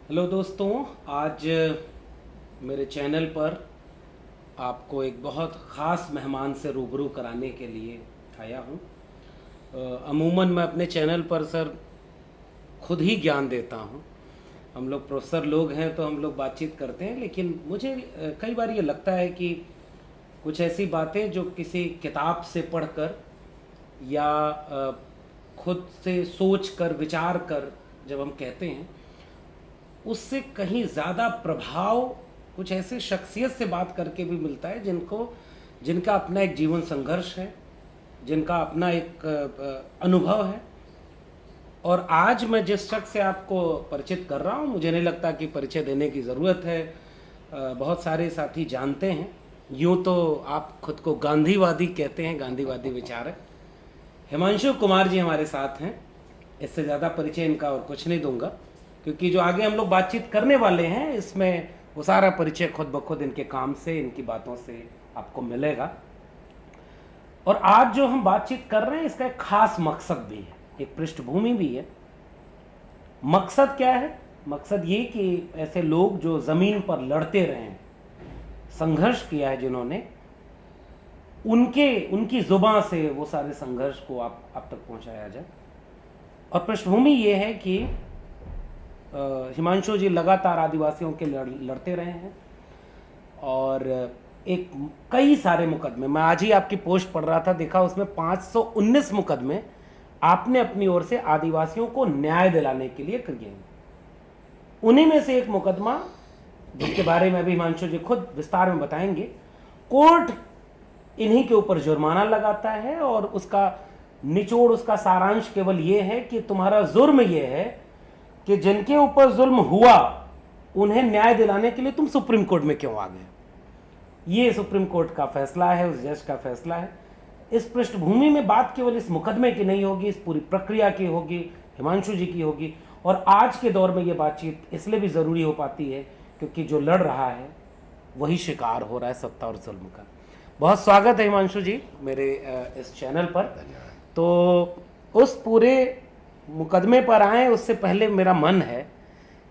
Hello दोस्तों, आज मेरे चैनल पर आपको एक बहुत ख़ास मेहमान से रूबरू कराने के लिए आया हूँ। अमूमन मैं अपने चैनल पर सर खुद ही ज्ञान देता हूँ। हम लोग प्रोफेसर लोग हैं तो हम लोग बातचीत करते हैं, लेकिन मुझे कई बार ये लगता है कि कुछ ऐसी बातें जो किसी किताब से पढ़कर या खुद से सोच कर विचार कर जब हम कहते हैं, उससे कहीं ज़्यादा प्रभाव कुछ ऐसे शख्सियत से बात करके भी मिलता है जिनका अपना एक जीवन संघर्ष है, जिनका अपना एक अनुभव है। और आज मैं जिस शख्स से आपको परिचित कर रहा हूँ, मुझे नहीं लगता कि परिचय देने की ज़रूरत है। बहुत सारे साथी जानते हैं। यूँ तो आप खुद को गांधीवादी कहते हैं, गांधीवादी विचारक हिमांशु कुमार जी हमारे साथ हैं। इससे ज़्यादा परिचय इनका और कुछ नहीं दूंगा, क्योंकि जो आगे हम लोग बातचीत करने वाले हैं इसमें वो सारा परिचय खुद ब खुद इनके काम से, इनकी बातों से आपको मिलेगा। और आज जो हम बातचीत कर रहे हैं इसका एक खास मकसद भी है, एक पृष्ठभूमि भी है। मकसद क्या है? मकसद ये कि ऐसे लोग जो ज़मीन पर लड़ते रहे हैं, संघर्ष किया है जिन्होंने, उनकी ज़ुबान से वो सारे संघर्ष को आप तक पहुंचाया जाए। और पृष्ठभूमि ये है कि हिमांशु जी लगातार आदिवासियों के लड़ते रहे हैं और एक कई सारे मुकदमे, मैं आज ही आपकी पोस्ट पढ़ रहा था, देखा उसमें 519 मुकदमे आपने अपनी ओर से आदिवासियों को न्याय दिलाने के लिए किए हैं। उन्हीं में से एक मुकदमा जिसके बारे में अभी हिमांशु जी खुद विस्तार में बताएंगे, कोर्ट इन्हीं के ऊपर जुर्माना लगाता है और उसका निचोड़, उसका सारांश केवल ये है कि तुम्हारा जुर्म ये है कि जिनके ऊपर जुल्म हुआ उन्हें न्याय दिलाने के लिए तुम सुप्रीम कोर्ट में क्यों आ गए। ये सुप्रीम कोर्ट का फैसला है, उस जज का फैसला है। इस पृष्ठभूमि में बात केवल इस मुकदमे की नहीं होगी, इस पूरी प्रक्रिया की होगी, हिमांशु जी की होगी। और आज के दौर में ये बातचीत इसलिए भी ज़रूरी हो पाती है क्योंकि जो लड़ रहा है वही शिकार हो रहा है सत्ता और जुल्म का। बहुत स्वागत है हिमांशु जी मेरे इस चैनल पर। तो उस पूरे मुकदमे पर आए उससे पहले मेरा मन है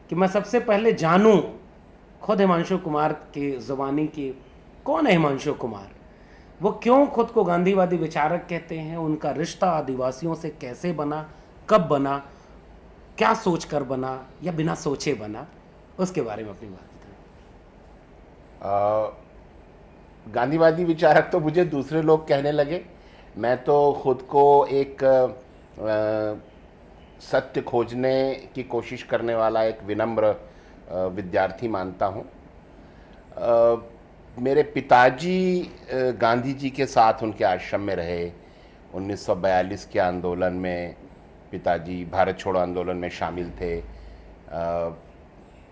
कि मैं सबसे पहले जानूं खुद हिमांशु कुमार की ज़ुबानी की, कौन है हिमांशु कुमार, वो क्यों खुद को गांधीवादी विचारक कहते हैं, उनका रिश्ता आदिवासियों से कैसे बना, कब बना, क्या सोचकर बना या बिना सोचे बना, उसके बारे में अपनी बात बताएं। गांधीवादी विचारक तो मुझे दूसरे लोग कहने लगे। मैं तो खुद को एक सत्य खोजने की कोशिश करने वाला एक विनम्र विद्यार्थी मानता हूँ। मेरे पिताजी गांधी जी के साथ उनके आश्रम में रहे। 1942 के आंदोलन में पिताजी भारत छोड़ो आंदोलन में शामिल थे।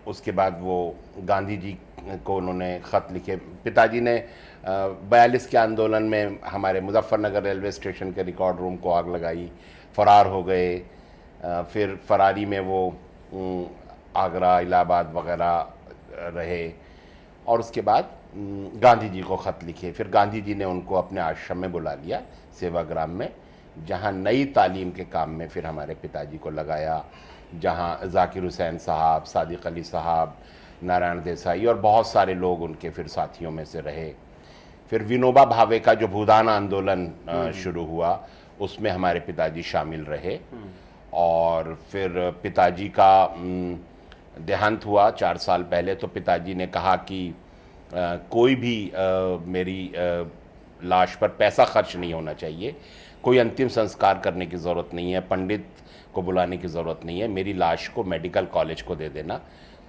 उसके बाद वो गांधी जी को उन्होंने ख़त लिखे। पिताजी ने 42 के आंदोलन में हमारे मुजफ्फरनगर रेलवे स्टेशन के रिकॉर्ड रूम को आग लगाई, फरार हो गए। फिर फरारी में वो आगरा, इलाहाबाद वगैरह रहे और उसके बाद गांधी जी को ख़त लिखे। फिर गांधी जी ने उनको अपने आश्रम में बुला लिया सेवाग्राम में, जहाँ नई तालीम के काम में फिर हमारे पिताजी को लगाया, जहाँ जाकिर हुसैन साहब, सादिक अली साहब, नारायण देसाई और बहुत सारे लोग उनके फिर साथियों में से रहे। फिर विनोबा भावे का जो भूदान आंदोलन शुरू हुआ उसमें हमारे पिताजी शामिल रहे। और फिर पिताजी का देहांत हुआ 4 साल पहले, तो पिताजी ने कहा कि कोई भी मेरी लाश पर पैसा खर्च नहीं होना चाहिए, कोई अंतिम संस्कार करने की ज़रूरत नहीं है, पंडित को बुलाने की ज़रूरत नहीं है, मेरी लाश को मेडिकल कॉलेज को दे देना।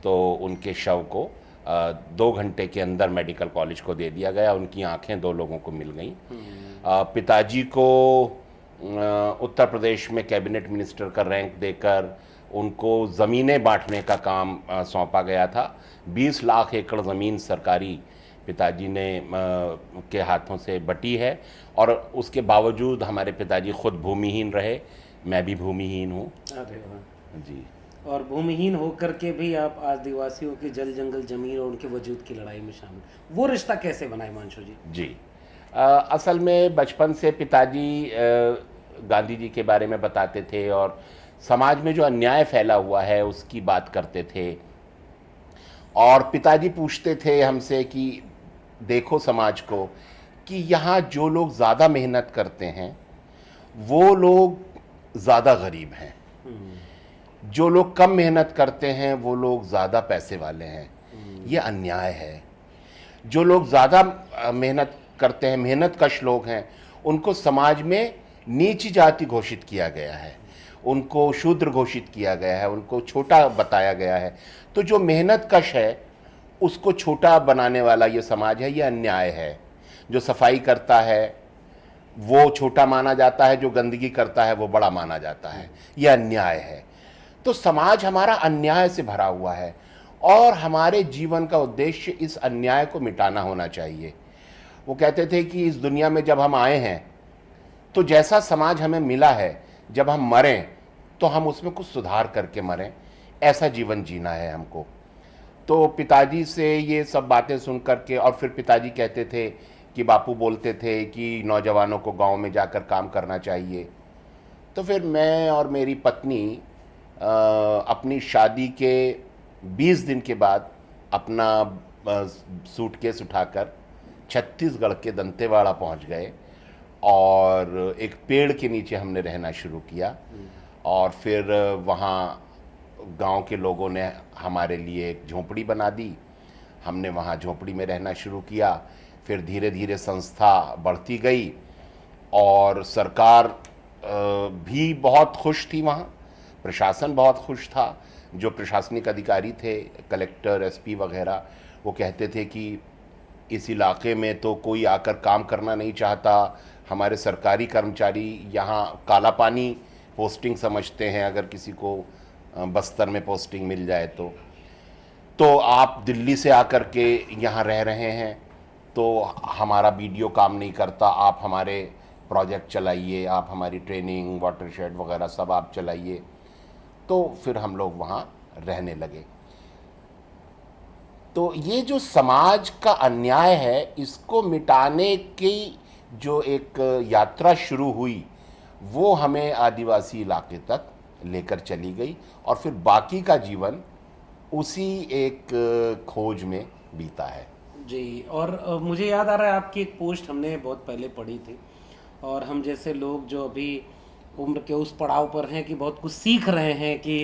तो उनके शव को 2 घंटे के अंदर मेडिकल कॉलेज को दे दिया गया। उनकी आंखें 2 लोगों को मिल गईं। पिताजी को उत्तर प्रदेश में कैबिनेट मिनिस्टर का रैंक देकर उनको ज़मीनें बांटने का काम सौंपा गया था। 20 लाख एकड़ ज़मीन सरकारी पिताजी ने के हाथों से बटी है और उसके बावजूद हमारे पिताजी खुद भूमिहीन रहे। मैं भी भूमिहीन हूँ। अरे वाह जी। और भूमिहीन होकर के भी आप आदिवासियों की जल जंगल जमीन और उनके वजूद की लड़ाई में शामिल, वो रिश्ता कैसे बना हिमांशु जी? जी। असल में बचपन से पिताजी गांधी जी के बारे में बताते थे और समाज में जो अन्याय फैला हुआ है उसकी बात करते थे। और पिताजी पूछते थे हमसे कि देखो समाज को कि यहाँ जो लोग ज़्यादा मेहनत करते हैं वो लोग ज़्यादा गरीब हैं, जो लोग कम मेहनत करते हैं वो लोग ज़्यादा पैसे वाले हैं। ये अन्याय है। जो लोग ज़्यादा मेहनत करते हैं, मेहनत कश लोग हैं, उनको समाज में नीच जाति घोषित किया गया है, उनको शूद्र घोषित किया गया है, उनको छोटा बताया गया है। तो जो मेहनत कश है उसको छोटा बनाने वाला ये समाज है, ये अन्याय है। जो सफाई करता है वो छोटा माना जाता है, जो गंदगी करता है वो बड़ा माना जाता है, ये अन्याय है। तो समाज हमारा अन्याय से भरा हुआ है और हमारे जीवन का उद्देश्य इस अन्याय को मिटाना होना चाहिए। वो कहते थे कि इस दुनिया में जब हम आए हैं तो जैसा समाज हमें मिला है, जब हम मरें तो हम उसमें कुछ सुधार करके मरें, ऐसा जीवन जीना है हमको। तो पिताजी से ये सब बातें सुन करके, और फिर पिताजी कहते थे कि बापू बोलते थे कि नौजवानों को गांव में जाकर काम करना चाहिए। तो फिर मैं और मेरी पत्नी अपनी शादी के 20 दिन के बाद अपना सूटकेस उठाकर छत्तीसगढ़ के दंतेवाड़ा पहुंच गए और एक पेड़ के नीचे हमने रहना शुरू किया। और फिर वहाँ गांव के लोगों ने हमारे लिए एक झोंपड़ी बना दी, हमने वहाँ झोंपड़ी में रहना शुरू किया। फिर धीरे धीरे संस्था बढ़ती गई और सरकार भी बहुत खुश थी, वहाँ प्रशासन बहुत खुश था। जो प्रशासनिक अधिकारी थे, कलेक्टर, एसपी वगैरह, वो कहते थे कि इस इलाके में तो कोई आकर काम करना नहीं चाहता, हमारे सरकारी कर्मचारी यहाँ काला पानी पोस्टिंग समझते हैं, अगर किसी को बस्तर में पोस्टिंग मिल जाए तो आप दिल्ली से आकर के यहाँ रह रहे हैं तो हमारा बीडीओ काम नहीं करता, आप हमारे प्रोजेक्ट चलाइए, आप हमारी ट्रेनिंग, वाटरशेड वगैरह सब आप चलाइए। तो फिर हम लोग वहाँ रहने लगे। तो ये जो समाज का अन्याय है, इसको मिटाने की जो एक यात्रा शुरू हुई वो हमें आदिवासी इलाके तक लेकर चली गई और फिर बाकी का जीवन उसी एक खोज में बीता है। जी, और मुझे याद आ रहा है आपकी एक पोस्ट हमने बहुत पहले पढ़ी थी, और हम जैसे लोग जो अभी उम्र के उस पड़ाव पर हैं कि बहुत कुछ सीख रहे हैं कि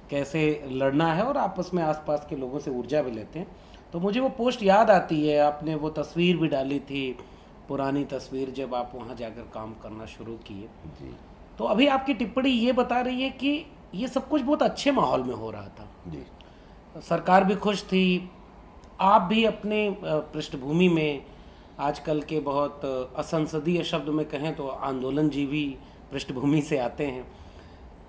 कैसे लड़ना है और आपस में आसपास के लोगों से ऊर्जा भी लेते हैं, तो मुझे वो पोस्ट याद आती है। आपने वो तस्वीर भी डाली थी, पुरानी तस्वीर, जब आप वहाँ जाकर काम करना शुरू किए। जी तो अभी आपकी टिप्पणी ये बता रही है कि ये सब कुछ बहुत अच्छे माहौल में हो रहा था, जी, सरकार भी खुश थी, आप भी अपने पृष्ठभूमि में आजकल के बहुत असंसदीय शब्द में कहें तो आंदोलनजीवी पृष्ठभूमि से आते हैं,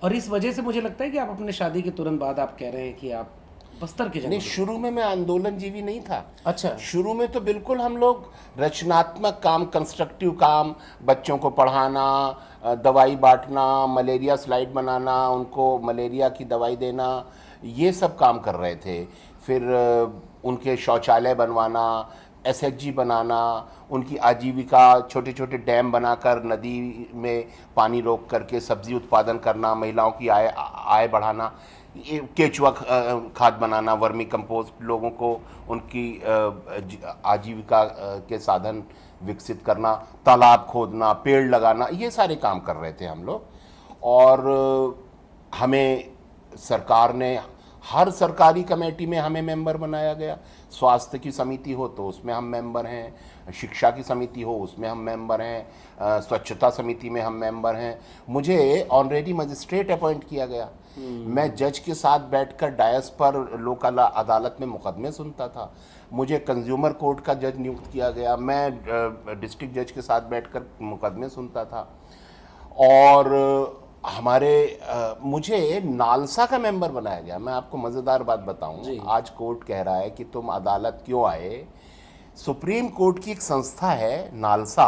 और इस वजह से मुझे लगता है कि आप अपने शादी के तुरंत बाद आप कह रहे हैं कि आप बस्तर के नहीं, जंगल। शुरू में मैं आंदोलनजीवी नहीं था। अच्छा। शुरू में तो बिल्कुल हम लोग रचनात्मक काम, कंस्ट्रक्टिव काम, बच्चों को पढ़ाना, दवाई बांटना, मलेरिया स्लाइड बनाना, उनको मलेरिया की दवाई देना, ये सब काम कर रहे थे। फिर उनके शौचालय बनवाना, एसएचजी बनाना, उनकी आजीविका, छोटे छोटे डैम बनाकर नदी में पानी रोक करके सब्जी उत्पादन करना, महिलाओं की आय बढ़ाना, केचुआ खाद बनाना, वर्मी कंपोस्ट, लोगों को उनकी आजीविका के साधन विकसित करना, तालाब खोदना, पेड़ लगाना, ये सारे काम कर रहे थे हम लोग। और हमें सरकार ने हर सरकारी कमेटी में हमें मेंबर बनाया गया। स्वास्थ्य की समिति हो तो उसमें हम मेंबर हैं, शिक्षा की समिति हो उसमें हम मेंबर हैं, स्वच्छता समिति में हम मेंबर हैं। मुझे ऑनरेरी मजिस्ट्रेट अपॉइंट किया गया। मैं जज के साथ बैठकर डायस पर लोकल अदालत में मुकदमे सुनता था। मुझे कंज्यूमर कोर्ट का जज नियुक्त किया गया। मैं डिस्ट्रिक्ट जज के साथ बैठकर मुकदमे सुनता था। और मुझे नालसा का मेंबर बनाया गया। मैं आपको मज़ेदार बात बताऊं, आज कोर्ट कह रहा है कि तुम अदालत क्यों आए। सुप्रीम कोर्ट की एक संस्था है NALSA,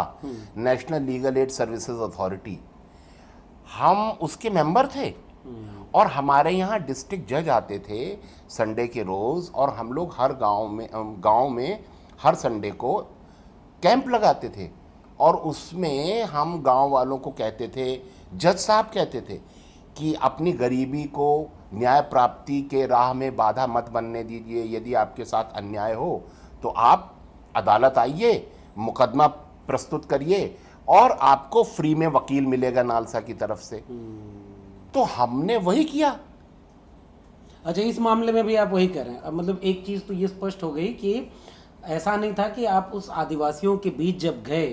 national legal aid services authority, हम उसके मेंबर थे। और हमारे यहाँ डिस्ट्रिक्ट जज आते थे संडे के रोज़, और हम लोग हर गांव में हर संडे को कैंप लगाते थे। और उसमें हम गांव वालों को कहते थे, जज साहब कहते थे कि अपनी गरीबी को न्याय प्राप्ति के राह में बाधा मत बनने दीजिए। यदि आपके साथ अन्याय हो तो आप अदालत आइए, मुकदमा प्रस्तुत करिए और आपको फ्री में वकील मिलेगा नालसा की तरफ से। तो हमने वही किया। अच्छा, इस मामले में भी आप वही कर रहे हैं। अब मतलब एक चीज़ तो ये स्पष्ट हो गई कि ऐसा नहीं था कि आप उस आदिवासियों के बीच जब गए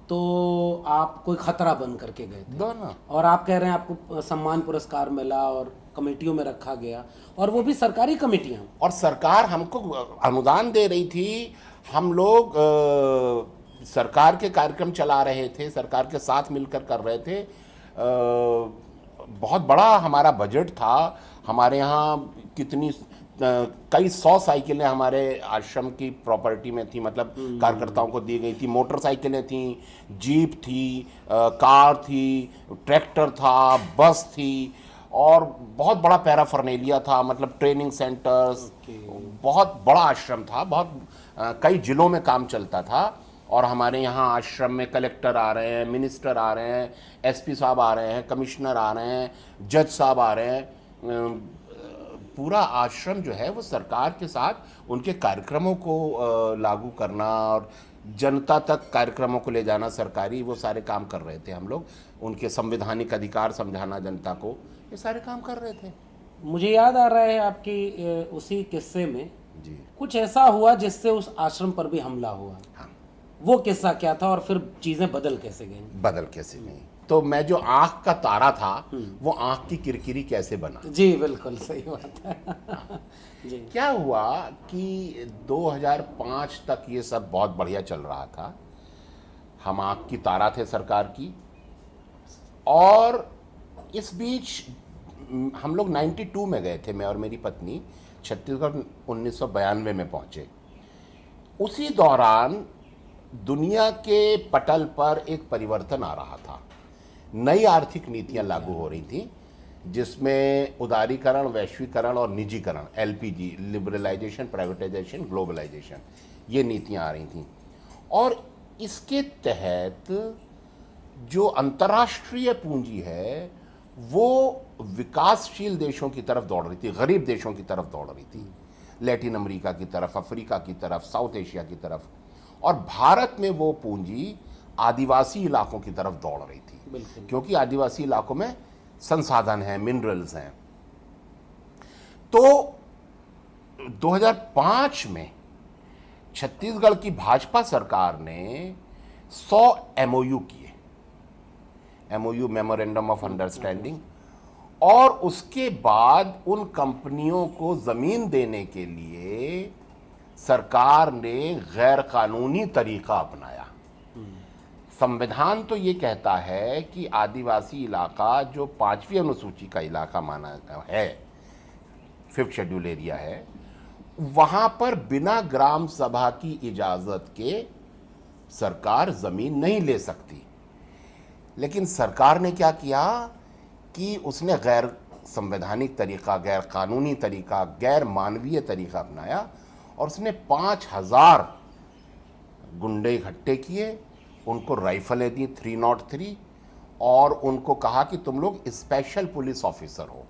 तो आप कोई खतरा बन करके गए थे, दोनों। और आप कह रहे हैं आपको सम्मान पुरस्कार मिला और कमेटियों में रखा गया, और वो भी सरकारी कमेटियां। और सरकार हमको अनुदान दे रही थी। हम लोग सरकार के कार्यक्रम चला रहे थे, सरकार के साथ मिलकर कर रहे थे। बहुत बड़ा हमारा बजट था। हमारे यहाँ कितनी कई 100 साइकिलें हमारे आश्रम की प्रॉपर्टी में थी, मतलब कार्यकर्ताओं को दी गई थी। मोटरसाइकिलें थी, जीप थी, कार थी, ट्रैक्टर था, बस थी, और बहुत बड़ा पैराफर्नेलिया था, मतलब ट्रेनिंग सेंटर्स। बहुत बड़ा आश्रम था, बहुत कई जिलों में काम चलता था। और हमारे यहाँ आश्रम में कलेक्टर आ रहे हैं, मिनिस्टर आ रहे हैं, एसपी साहब आ रहे हैं, कमिश्नर आ रहे हैं, जज साहब आ रहे हैं। पूरा आश्रम जो है वो सरकार के साथ उनके कार्यक्रमों को लागू करना और जनता तक कार्यक्रमों को ले जाना सरकारी, वो सारे काम कर रहे थे हम लोग। उनके संवैधानिक अधिकार समझाना जनता को, ये सारे काम कर रहे थे। मुझे याद आ रहा है आपकी उसी किस्से में जी कुछ ऐसा हुआ जिससे उस आश्रम पर भी हमला हुआ। हाँ। वो किस्सा क्या था और फिर चीजें बदल कैसे गई? बदल कैसे नहीं, तो मैं जो आँख का तारा था वो आँख की किरकिरी कैसे बना। जी बिल्कुल सही बात है। जी। क्या हुआ कि 2005 तक ये सब बहुत बढ़िया चल रहा था। हम आँख की तारा थे सरकार की। और इस बीच हम लोग 92 में गए थे, मैं और मेरी पत्नी छत्तीसगढ़ 1992 में पहुँचे। उसी दौरान दुनिया के पटल पर एक परिवर्तन आ रहा था। नई आर्थिक नीतियां लागू हो रही थी जिसमें उदारीकरण, वैश्वीकरण और निजीकरण, एलपीजी, लिबरलाइजेशन, प्राइवेटाइजेशन, ग्लोबलाइजेशन, ये नीतियां आ रही थी। और इसके तहत जो अंतर्राष्ट्रीय पूंजी है वो विकासशील देशों की तरफ दौड़ रही थी, गरीब देशों की तरफ दौड़ रही थी, लैटिन अमेरिका की तरफ, अफ्रीका की तरफ, साउथ एशिया की तरफ। और भारत में वो पूंजी आदिवासी इलाकों की तरफ दौड़ रही थी, क्योंकि आदिवासी इलाकों में संसाधन हैं, मिनरल्स हैं। तो 2005 में छत्तीसगढ़ की भाजपा सरकार ने 100 एमओयू किए, एमओयू, मेमोरेंडम ऑफ अंडरस्टैंडिंग। और उसके बाद उन कंपनियों को जमीन देने के लिए सरकार ने गैर कानूनी तरीका अपनाया। संविधान तो ये कहता है कि आदिवासी इलाका जो 5वीं अनुसूची का इलाका माना है, 5th शेड्यूल एरिया है, वहाँ पर बिना ग्राम सभा की इजाज़त के सरकार ज़मीन नहीं ले सकती। लेकिन सरकार ने क्या किया कि उसने गैर संवैधानिक तरीका, गैर कानूनी तरीका, गैर मानवीय तरीका अपनाया और उसने 5000 गुंडे इकट्ठे किए, उनको राइफलें दी 303, और उनको कहा कि तुम लोग स्पेशल पुलिस ऑफिसर हो।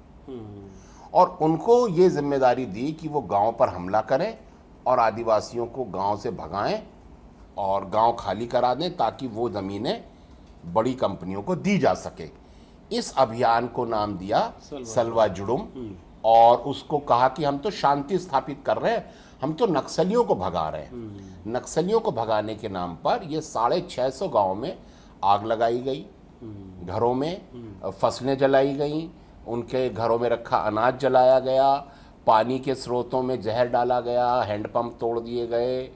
और उनको ये जिम्मेदारी दी कि वो गांव पर हमला करें और आदिवासियों को गांव से भगाएं और गांव खाली करा दें ताकि वो ज़मीनें बड़ी कंपनियों को दी जा सके। इस अभियान को नाम दिया सलवा जुड़ुम, और उसको कहा कि हम तो शांति स्थापित कर रहे हैं, हम तो नक्सलियों को भगा रहे हैं। नक्सलियों को भगाने के नाम पर ये 650 गाँव में आग लगाई गई, घरों में फसलें जलाई गई, उनके घरों में रखा अनाज जलाया गया, पानी के स्रोतों में जहर डाला गया, हैंडपंप तोड़ दिए गए,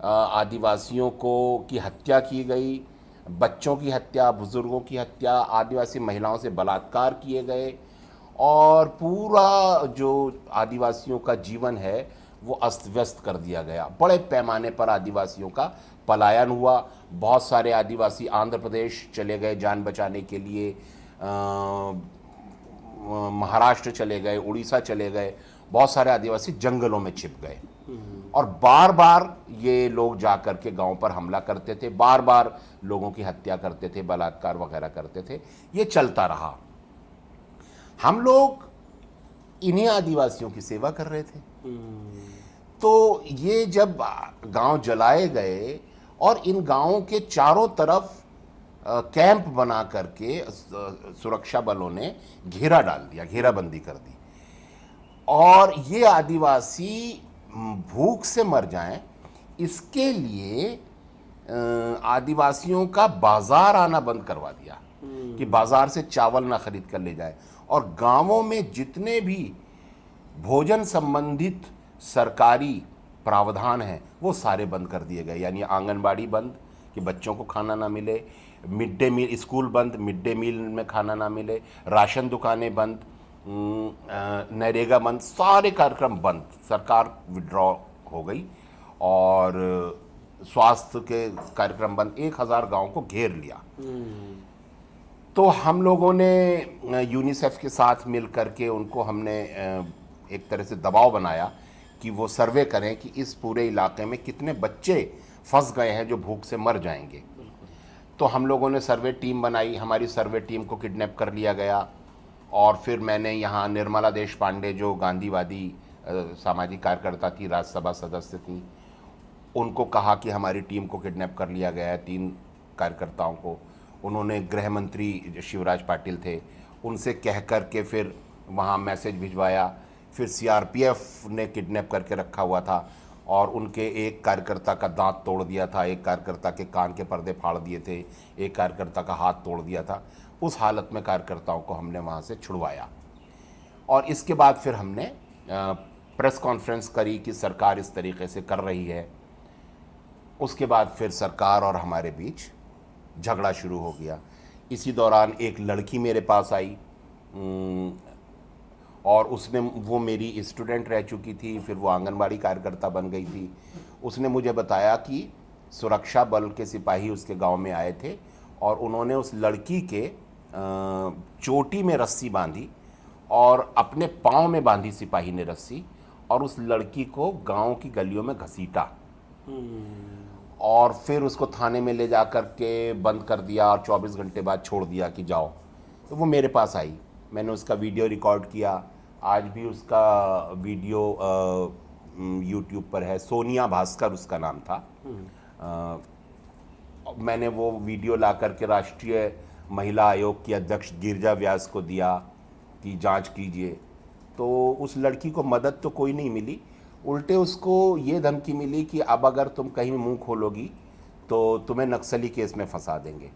आदिवासियों की हत्या की गई, बच्चों की हत्या, बुजुर्गों की हत्या, आदिवासी महिलाओं से बलात्कार किए गए, और पूरा जो आदिवासियों का जीवन है वो अस्त व्यस्त कर दिया गया। बड़े पैमाने पर आदिवासियों का पलायन हुआ। बहुत सारे आदिवासी आंध्र प्रदेश चले गए जान बचाने के लिए, महाराष्ट्र चले गए, उड़ीसा चले गए। बहुत सारे आदिवासी जंगलों में छिप गए और बार बार ये लोग जा कर के गाँव पर हमला करते थे, बार बार लोगों की हत्या करते थे, बलात्कार वगैरह करते थे। ये चलता रहा। हम लोग इन्हीं आदिवासियों की सेवा कर रहे थे। तो ये जब गांव जलाए गए और इन गांवों के चारों तरफ कैंप बना करके सुरक्षा बलों ने घेरा डाल दिया, घेराबंदी कर दी, और ये आदिवासी भूख से मर जाएं, इसके लिए आदिवासियों का बाजार आना बंद करवा दिया कि बाजार से चावल ना खरीद कर ले जाए। और गांवों में जितने भी भोजन संबंधित सरकारी प्रावधान हैं वो सारे बंद कर दिए गए। यानी आंगनबाड़ी बंद कि बच्चों को खाना ना मिले, मिड डे मील, स्कूल बंद, मिड डे मील में खाना ना मिले, राशन दुकानें बंद, नरेगा बंद, सारे कार्यक्रम बंद। सरकार विड्रॉ हो गई और स्वास्थ्य के कार्यक्रम बंद। 1000 गांव को घेर लिया। तो हम लोगों ने यूनिसेफ के साथ मिल करके उनको हमने एक तरह से दबाव बनाया कि वो सर्वे करें कि इस पूरे इलाके में कितने बच्चे फंस गए हैं जो भूख से मर जाएंगे। तो हम लोगों ने सर्वे टीम बनाई। हमारी सर्वे टीम को किडनैप कर लिया गया और फिर मैंने यहाँ निर्मला देश पांडे जो गांधीवादी सामाजिक कार्यकर्ता थी, राज्यसभा सदस्य थी, उनको कहा कि हमारी टीम को किडनैप कर लिया गया है, 3 कार्यकर्ताओं को। उन्होंने गृह मंत्री शिवराज पाटिल थे, उनसे कह कर के फिर वहाँ मैसेज भिजवाया। फिर सीआरपीएफ ने किडनैप करके रखा हुआ था और उनके एक कार्यकर्ता का दांत तोड़ दिया था, एक कार्यकर्ता के कान के पर्दे फाड़ दिए थे, एक कार्यकर्ता का हाथ तोड़ दिया था। उस हालत में कार्यकर्ताओं को हमने वहाँ से छुड़वाया और इसके बाद फिर हमने प्रेस कॉन्फ्रेंस करी कि सरकार इस तरीके से कर रही है। उसके बाद फिर सरकार और हमारे बीच झगड़ा शुरू हो गया। इसी दौरान एक लड़की मेरे पास आई और वो मेरी स्टूडेंट रह चुकी थी, फिर वो आंगनबाड़ी कार्यकर्ता बन गई थी। उसने मुझे बताया कि सुरक्षा बल के सिपाही उसके गांव में आए थे और उन्होंने उस लड़की के चोटी में रस्सी बांधी और अपने पाँव में बांधी सिपाही ने रस्सी, और उस लड़की को गांव की गलियों में घसीटा और फिर उसको थाने में ले जा कर के बंद कर दिया और 24 घंटे बाद छोड़ दिया कि जाओ। तो वो मेरे पास आई, मैंने उसका वीडियो रिकॉर्ड किया। आज भी उसका वीडियो यूट्यूब पर है। सोनिया भास्कर उसका नाम था। मैंने वो वीडियो ला कर के राष्ट्रीय महिला आयोग की अध्यक्ष गिरिजा व्यास को दिया कि जांच कीजिए। तो उस लड़की को मदद तो कोई नहीं मिली, उल्टे उसको ये धमकी मिली कि अब अगर तुम कहीं मुंह खोलोगी तो तुम्हें नक्सली केस में फंसा देंगे।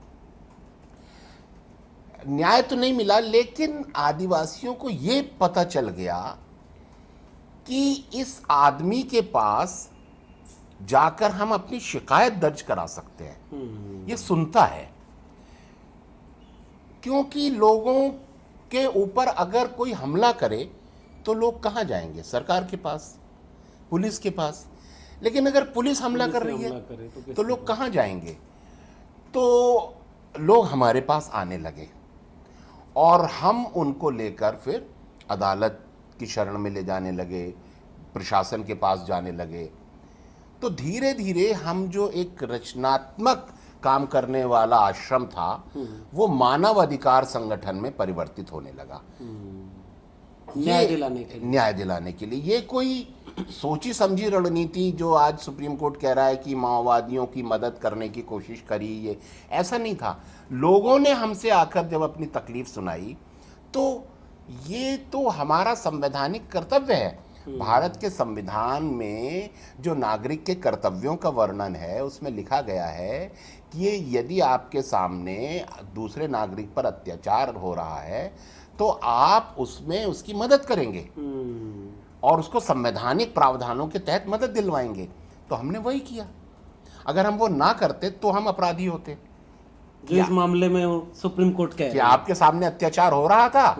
न्याय तो नहीं मिला, लेकिन आदिवासियों को ये पता चल गया कि इस आदमी के पास जाकर हम अपनी शिकायत दर्ज करा सकते हैं। ये सुनता है, क्योंकि लोगों के ऊपर अगर कोई हमला करे तो लोग कहाँ जाएंगे? सरकार के पास, पुलिस के पास। लेकिन अगर पुलिस हमला कर रही है तो लोग कहाँ जाएंगे? तो लोग हमारे पास आने लगे और हम उनको लेकर फिर अदालत की शरण में ले जाने लगे, प्रशासन के पास जाने लगे। तो धीरे धीरे हम जो एक रचनात्मक काम करने वाला आश्रम था वो मानव अधिकार संगठन में परिवर्तित होने लगा। न्याय दिलाने के लिए। ये कोई सोची समझी रणनीति जो आज सुप्रीम कोर्ट कह रहा है कि माओवादियों की मदद करने की कोशिश करी, ये ऐसा नहीं था। लोगों ने हमसे आकर जब अपनी तकलीफ सुनाई तो ये तो हमारा संवैधानिक कर्तव्य है। भारत के संविधान में जो नागरिक के कर्तव्यों का वर्णन है उसमें लिखा गया है कि यदि आपके सामने दूसरे नागरिक पर अत्याचार हो रहा है तो आप उसमें उसकी मदद करेंगे और उसको संवैधानिक प्रावधानों के तहत मदद दिलवाएंगे। तो हमने वही किया। अगर हम वो ना करते तो हम अपराधी होते। जो इस मामले में सुप्रीम कोर्ट कह कि आपके सामने अत्याचार हो रहा था,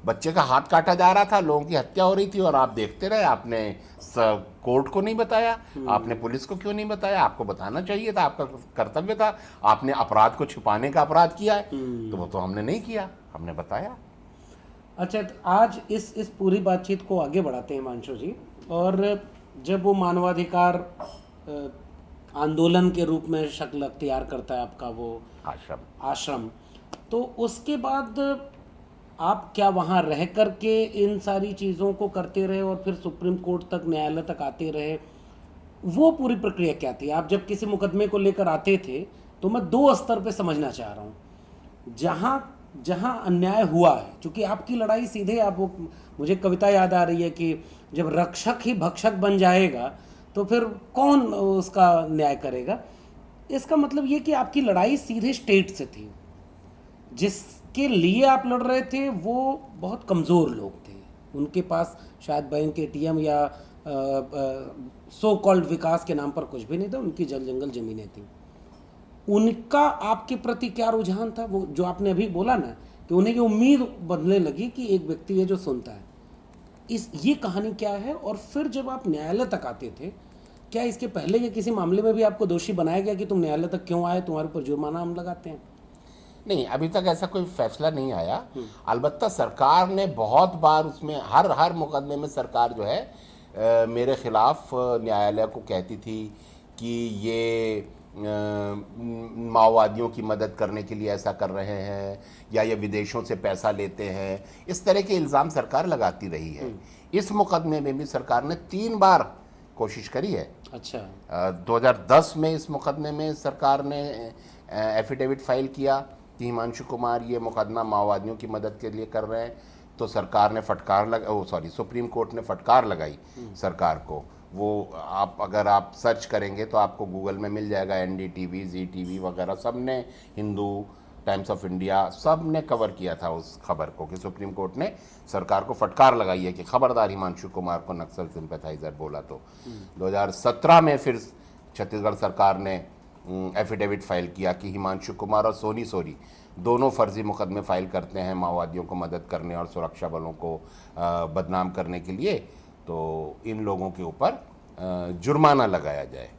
बच्चे का हाथ काटा जा रहा था, लोगों की हत्या हो रही थी और आप देखते रहे। आपने कोर्ट को नहीं बताया, आपने पुलिस को क्यों नहीं बताया? आपको बताना चाहिए था, आपका कर्तव्य था। आपने अपराध को छुपाने का अपराध किया है, तो वो तो हमने नहीं किया, हमने बताया। अच्छा, तो आज इस पूरी बातचीत को आगे बढ़ाते हैं हिमांशु जी। और जब वो मानवाधिकार आंदोलन के रूप में शक्ल अख्तियार करता है आपका वो आश्रम, तो उसके बाद आप क्या वहाँ रह कर के इन सारी चीज़ों को करते रहे और फिर सुप्रीम कोर्ट तक, न्यायालय तक आते रहे? वो पूरी प्रक्रिया क्या थी? आप जब किसी मुकदमे को लेकर आते थे, तो मैं दो स्तर पे समझना चाह रहा हूँ। जहाँ जहाँ अन्याय हुआ है, क्योंकि आपकी लड़ाई सीधे आप वो, मुझे कविता याद आ रही है कि जब रक्षक ही भक्षक बन जाएगा तो फिर कौन उसका न्याय करेगा। इसका मतलब ये कि आपकी लड़ाई सीधे स्टेट से थी। जिसके लिए आप लड़ रहे थे वो बहुत कमज़ोर लोग थे, उनके पास शायद बैंक एटीएम या सो कॉल्ड विकास के नाम पर कुछ भी नहीं था, उनकी जल जंगल ज़मीनें थी। उनका आपके प्रति क्या रुझान था? वो जो आपने अभी बोला ना कि उन्हें ये उम्मीद बनने लगी कि एक व्यक्ति है जो सुनता है। ये कहानी क्या है? और फिर जब आप न्यायालय तक आते थे, क्या इसके पहले के किसी मामले में भी आपको दोषी बनाया गया कि तुम न्यायालय तक क्यों आए, तुम्हारे ऊपर जुर्माना हम लगाते हैं? नहीं, अभी तक ऐसा कोई फैसला नहीं आया। अलबत्ता सरकार ने बहुत बार उसमें हर मुकदमे में सरकार जो है मेरे खिलाफ न्यायालय को कहती थी कि ये माओवादियों की मदद करने के लिए ऐसा कर रहे हैं या ये विदेशों से पैसा लेते हैं। इस तरह के इल्ज़ाम सरकार लगाती रही है। इस मुकदमे में भी सरकार ने 3 बार कोशिश करी है। अच्छा। 2010 में इस मुकदमे में सरकार ने एफिडेविट फाइल किया कि हिमांशु कुमार ये मुकदमा माओवादियों की मदद के लिए कर रहे हैं, तो सरकार ने सुप्रीम कोर्ट ने फटकार लगाई सरकार को। वो अगर आप सर्च करेंगे तो आपको गूगल में मिल जाएगा, NDTV, ZTV वगैरह सब ने, हिंदू, टाइम्स ऑफ इंडिया सब ने कवर किया था उस खबर को कि सुप्रीम कोर्ट ने सरकार को फटकार लगाई है कि खबरदार हिमांशु कुमार को नक्सल सिंपैथाइजर बोला तो। 2017 में फिर छत्तीसगढ़ सरकार ने एफिडेविट फाइल किया कि हिमांशु कुमार और सोनी सोरी दोनों फर्जी मुकदमे फाइल करते हैं माओवादियों को मदद करने और सुरक्षा बलों को बदनाम करने के लिए, तो इन लोगों के ऊपर जुर्माना लगाया जाए,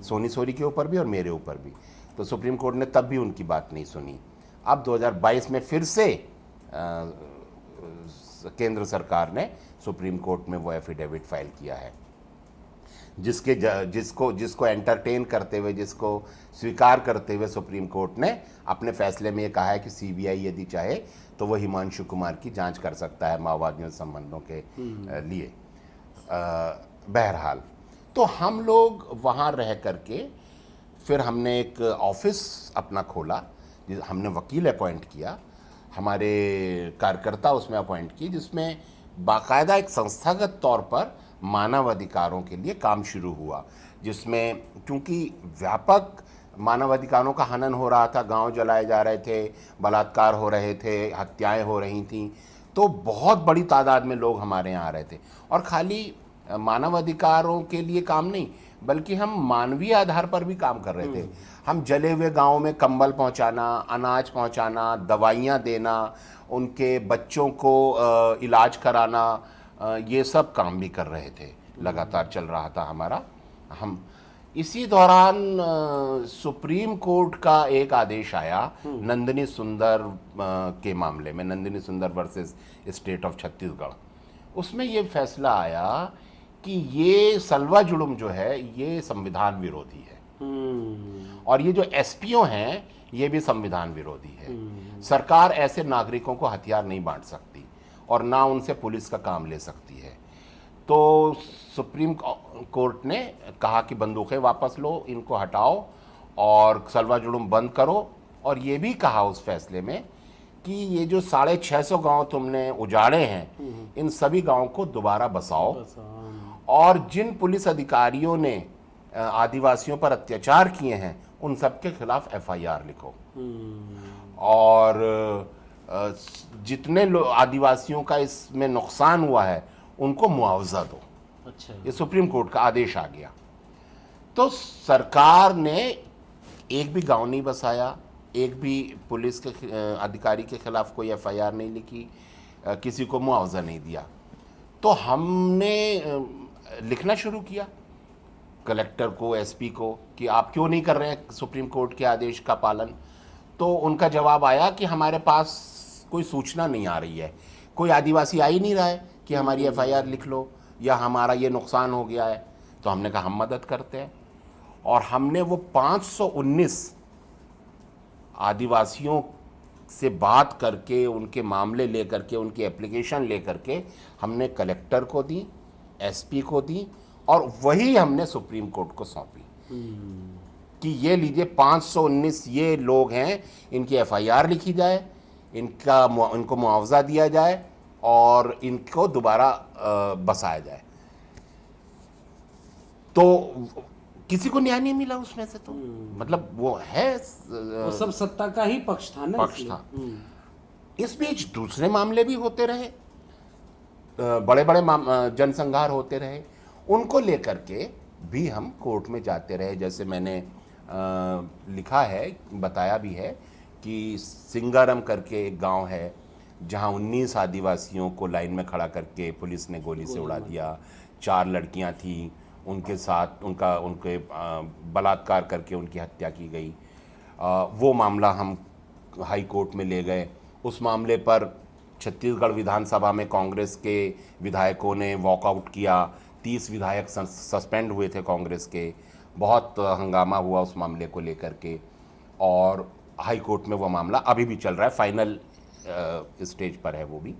सोनी सोरी के ऊपर भी और मेरे ऊपर भी। तो सुप्रीम कोर्ट ने तब भी उनकी बात नहीं सुनी। अब 2022 में फिर से केंद्र सरकार ने सुप्रीम कोर्ट में वो एफिडेविट फाइल किया है, जिसको एंटरटेन करते हुए, जिसको स्वीकार करते हुए सुप्रीम कोर्ट ने अपने फैसले में ये कहा है कि CBI यदि चाहे तो वो हिमांशु कुमार की जांच कर सकता है माओवादियों संबंधों के लिए। बहरहाल, तो हम लोग वहाँ रह करके फिर हमने एक ऑफिस अपना खोला, हमने वकील अपॉइंट किया, हमारे कार्यकर्ता उसमें अपॉइंट किए, जिसमें बाकायदा एक संस्थागत तौर पर मानव अधिकारों के लिए काम शुरू हुआ, जिसमें क्योंकि व्यापक मानव अधिकारों का हनन हो रहा था, गांव जलाए जा रहे थे, बलात्कार हो रहे थे, हत्याएं हो रही थीं, तो बहुत बड़ी तादाद में लोग हमारे यहाँ आ रहे थे। और खाली मानव अधिकारों के लिए काम नहीं, बल्कि हम मानवीय आधार पर भी काम कर रहे थे। हम जले हुए गाँव में कंबल पहुँचाना, अनाज पहुँचाना, दवाइयाँ देना, उनके बच्चों को इलाज कराना, ये सब काम भी कर रहे थे, लगातार चल रहा था हमारा। हम इसी दौरान सुप्रीम कोर्ट का एक आदेश आया नंदिनी सुंदर के मामले में, नंदिनी सुंदर वर्सेस स्टेट ऑफ छत्तीसगढ़। उसमें ये फैसला आया कि ये सलवा जुलूम जो है ये संविधान विरोधी है, और ये जो SPO हैं ये भी संविधान विरोधी है। सरकार ऐसे नागरिकों को हथियार नहीं बांट सकती और ना उनसे पुलिस का काम ले सकती है। तो सुप्रीम कोर्ट ने कहा कि बंदूकें वापस लो, इनको हटाओ और सलवा जुलूम बंद करो, और ये भी कहा उस फैसले में कि ये जो 650 गांव तुमने उजाड़े हैं, इन सभी गांवों को दोबारा बसाओ, और जिन पुलिस अधिकारियों ने आदिवासियों पर अत्याचार किए हैं उन सब के खिलाफ FIR लिखो, और जितने आदिवासियों का इसमें नुकसान हुआ है उनको मुआवजा दो। अच्छा। ये सुप्रीम कोर्ट का आदेश आ गया। तो सरकार ने एक भी गांव नहीं बसाया, एक भी पुलिस के अधिकारी के खिलाफ कोई FIR नहीं लिखी, किसी को मुआवजा नहीं दिया। तो हमने लिखना शुरू किया कलेक्टर को, SP को कि आप क्यों नहीं कर रहे हैं सुप्रीम कोर्ट के आदेश का पालन। तो उनका जवाब आया कि हमारे पास कोई सूचना नहीं आ रही है, कोई आदिवासी आ ही नहीं रहा है कि हमारी FIR लिख लो या हमारा ये नुकसान हो गया है। तो हमने कहा हम मदद करते हैं, और हमने वो 519 आदिवासियों से बात करके, उनके मामले लेकर के, उनकी एप्लीकेशन लेकर के हमने कलेक्टर को दी, एसपी को दी, और वही हमने सुप्रीम कोर्ट को सौंपी कि ये लीजिए 519 ये लोग हैं, इनकी एफआईआर लिखी जाए, इनको मुआवजा दिया जाए और इनको दोबारा बसाया जाए। तो किसी को न्याय नहीं मिला उसमें से, तो मतलब वो है वो सब सत्ता का ही पक्ष था ना, पक्ष था। इस बीच दूसरे मामले भी होते रहे, बड़े बड़े जनसंहार होते रहे, उनको लेकर के भी हम कोर्ट में जाते रहे। जैसे मैंने लिखा है, बताया भी है कि सिंगारम करके एक गांव है जहां 19 आदिवासियों को लाइन में खड़ा करके पुलिस ने गोली से उड़ा दिया। 4 लड़कियां थीं, उनके साथ उनके बलात्कार करके उनकी हत्या की गई। वो मामला हम हाई कोर्ट में ले गए। उस मामले पर छत्तीसगढ़ विधानसभा में कांग्रेस के विधायकों ने वॉकआउट किया। 30 विधायक सस्पेंड हुए थे कांग्रेस के। बहुत हंगामा हुआ उस मामले को लेकर के, और हाई कोर्ट में वो मामला अभी भी चल रहा है, फाइनल स्टेज पर है वो भी।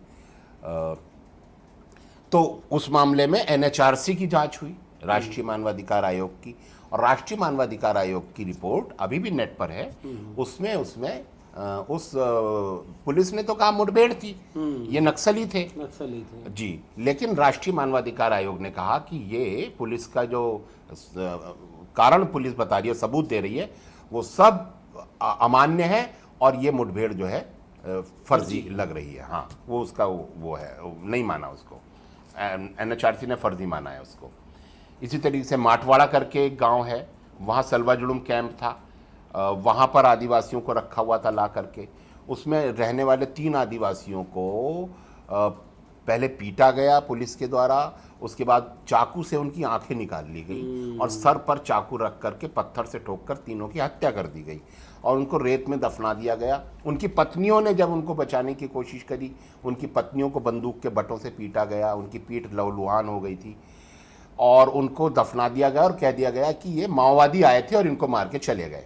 तो उस मामले में एनएचआरसी की जांच हुई, राष्ट्रीय मानवाधिकार आयोग की, और राष्ट्रीय मानवाधिकार आयोग की रिपोर्ट अभी भी नेट पर है। उसमें उस पुलिस ने तो कहा मुठभेड़ थी, ये नक्सली थे जी, लेकिन राष्ट्रीय मानवाधिकार आयोग ने कहा कि ये पुलिस का जो कारण पुलिस बता रही है, सबूत दे रही है, वो सब अमान्य है और ये मुठभेड़ जो है फर्जी लग रही है। हाँ, वो उसका वो है, नहीं माना उसको, एनएचआरसी ने फर्जी माना है उसको। इसी तरीके से माटवाड़ा करके एक गांव है, वहाँ सलवा जुड़ुम कैंप था, वहाँ पर आदिवासियों को रखा हुआ था ला करके। उसमें रहने वाले 3 आदिवासियों को पहले पीटा गया पुलिस के द्वारा, उसके बाद चाकू से उनकी आंखें निकाल ली गई और सर पर चाकू रख करके पत्थर से ठोककर तीनों की हत्या कर दी गई और उनको रेत में दफना दिया गया। उनकी पत्नियों ने जब उनको बचाने की कोशिश करी, उनकी पत्नियों को बंदूक के बटों से पीटा गया, उनकी पीठ लहूलुहान हो गई थी और उनको दफना दिया गया और कह दिया गया कि ये माओवादी आए थे और इनको मार के चले गए।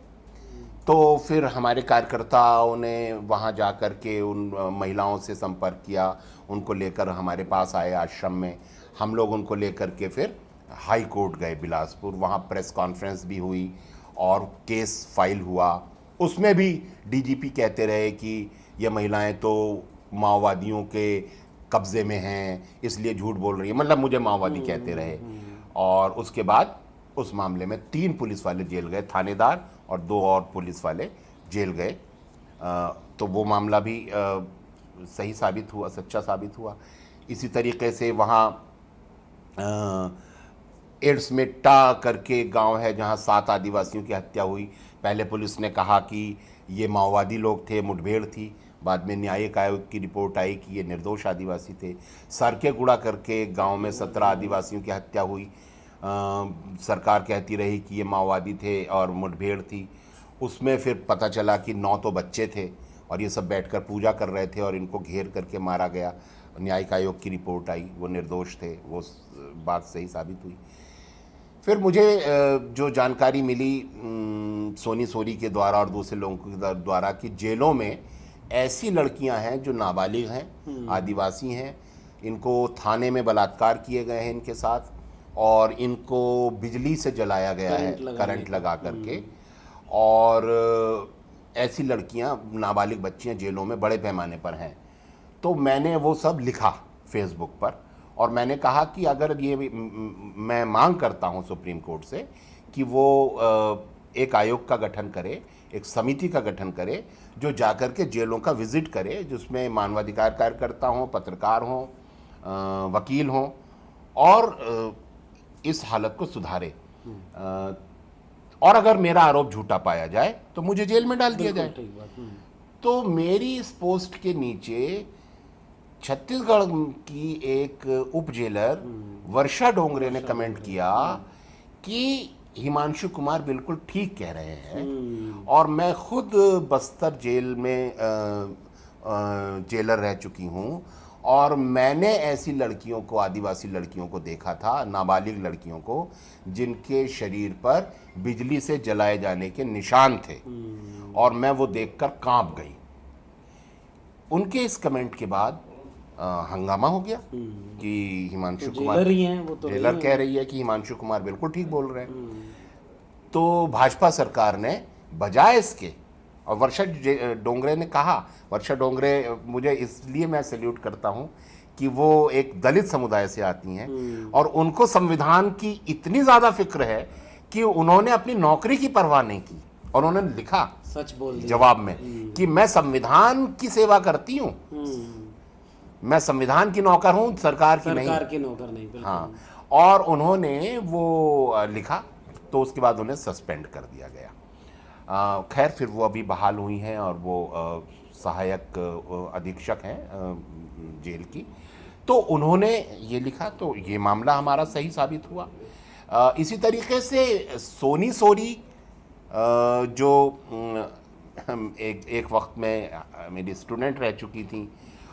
तो फिर हमारे कार्यकर्ताओं ने वहाँ जा कर के उन महिलाओं से संपर्क किया, उनको लेकर हमारे पास आए आश्रम में। हम लोग उनको लेकर के फिर हाई कोर्ट गए बिलासपुर, वहाँ प्रेस कॉन्फ्रेंस भी हुई और केस फाइल हुआ। उसमें भी डीजीपी कहते रहे कि ये महिलाएं तो माओवादियों के कब्ज़े में हैं, इसलिए झूठ बोल रही है, मतलब मुझे माओवादी कहते रहे। और उसके बाद उस मामले में 3 पुलिस वाले जेल गए, थानेदार और 2 और पुलिस वाले जेल गए। तो वो मामला भी सही साबित हुआ, सच्चा साबित हुआ। इसी तरीके से वहाँ एड्समेट्टा करके गांव है जहां 7 आदिवासियों की हत्या हुई। पहले पुलिस ने कहा कि ये माओवादी लोग थे, मुठभेड़ थी, बाद में न्यायिक आयोग की रिपोर्ट आई कि ये निर्दोष आदिवासी थे। सरकेगुड़ा करके गांव में 17 आदिवासियों की हत्या हुई। सरकार कहती रही कि ये माओवादी थे और मुठभेड़ थी। उसमें फिर पता चला कि 9 तो बच्चे थे और ये सब बैठकर पूजा कर रहे थे और इनको घेर करके मारा गया। न्यायिक आयोग की रिपोर्ट आई, वो निर्दोष थे, वो बात सही साबित हुई। फिर मुझे जो जानकारी मिली सोनी सोरी के द्वारा और दूसरे लोगों के द्वारा कि जेलों में ऐसी लड़कियां हैं जो नाबालिग हैं, आदिवासी हैं, इनको थाने में बलात्कार किए गए हैं इनके साथ और इनको बिजली से जलाया गया है, करंट लगा करके। और ऐसी लड़कियां, नाबालिग बच्चियां जेलों में बड़े पैमाने पर हैं। तो मैंने वो सब लिखा फेसबुक पर और मैंने कहा कि अगर ये मैं मांग करता हूं सुप्रीम कोर्ट से कि वो एक आयोग का गठन करे, एक समिति का गठन करे जो जाकर के जेलों का विजिट करे, जिसमें मानवाधिकार कार्यकर्ता हों, पत्रकार हों, वकील हों और इस हालत को सुधारे। और अगर मेरा आरोप झूठा पाया जाए तो मुझे जेल में डाल दिया जाए। तो मेरी इस पोस्ट के नीचे छत्तीसगढ़ की एक उप जेलर वर्षा डोंगरे ने कमेंट किया कि हिमांशु कुमार बिल्कुल ठीक कह रहे हैं और मैं खुद बस्तर जेल में जेलर रह चुकी हूं और मैंने ऐसी लड़कियों को, आदिवासी लड़कियों को देखा था, नाबालिग लड़कियों को, जिनके शरीर पर बिजली से जलाए जाने के निशान थे और मैं वो देखकर कांप गई। उनके इस कमेंट के बाद हंगामा हो गया कि हिमांशु तो कुमार, जेलर ही हैं वो, तो जेलर कह रही है कि हिमांशु कुमार बिल्कुल ठीक बोल रहे हैं। तो भाजपा सरकार ने बजाय इसके, और वर्षा डोंगरे ने कहा, वर्षा डोंगरे मुझे इसलिए मैं सैल्यूट करता हूं कि वो एक दलित समुदाय से आती हैं और उनको संविधान की इतनी ज़्यादा फिक्र है कि उन्होंने अपनी नौकरी की परवाह नहीं की और उन्होंने लिखा सच बोल दिया जवाब में कि मैं संविधान की सेवा करती हूँ, मैं संविधान की नौकर हूँ, सरकार की नहीं। सरकार के नौकर नहीं, बिल्कुल। हाँ, और उन्होंने वो लिखा, तो उसके बाद उन्हें सस्पेंड कर दिया गया। खैर फिर वो अभी बहाल हुई हैं और वो सहायक अधीक्षक हैं जेल की। तो उन्होंने ये लिखा, तो ये मामला हमारा सही साबित हुआ। इसी तरीके से सोनी सोरी जो एक वक्त में मेरी स्टूडेंट रह चुकी थी।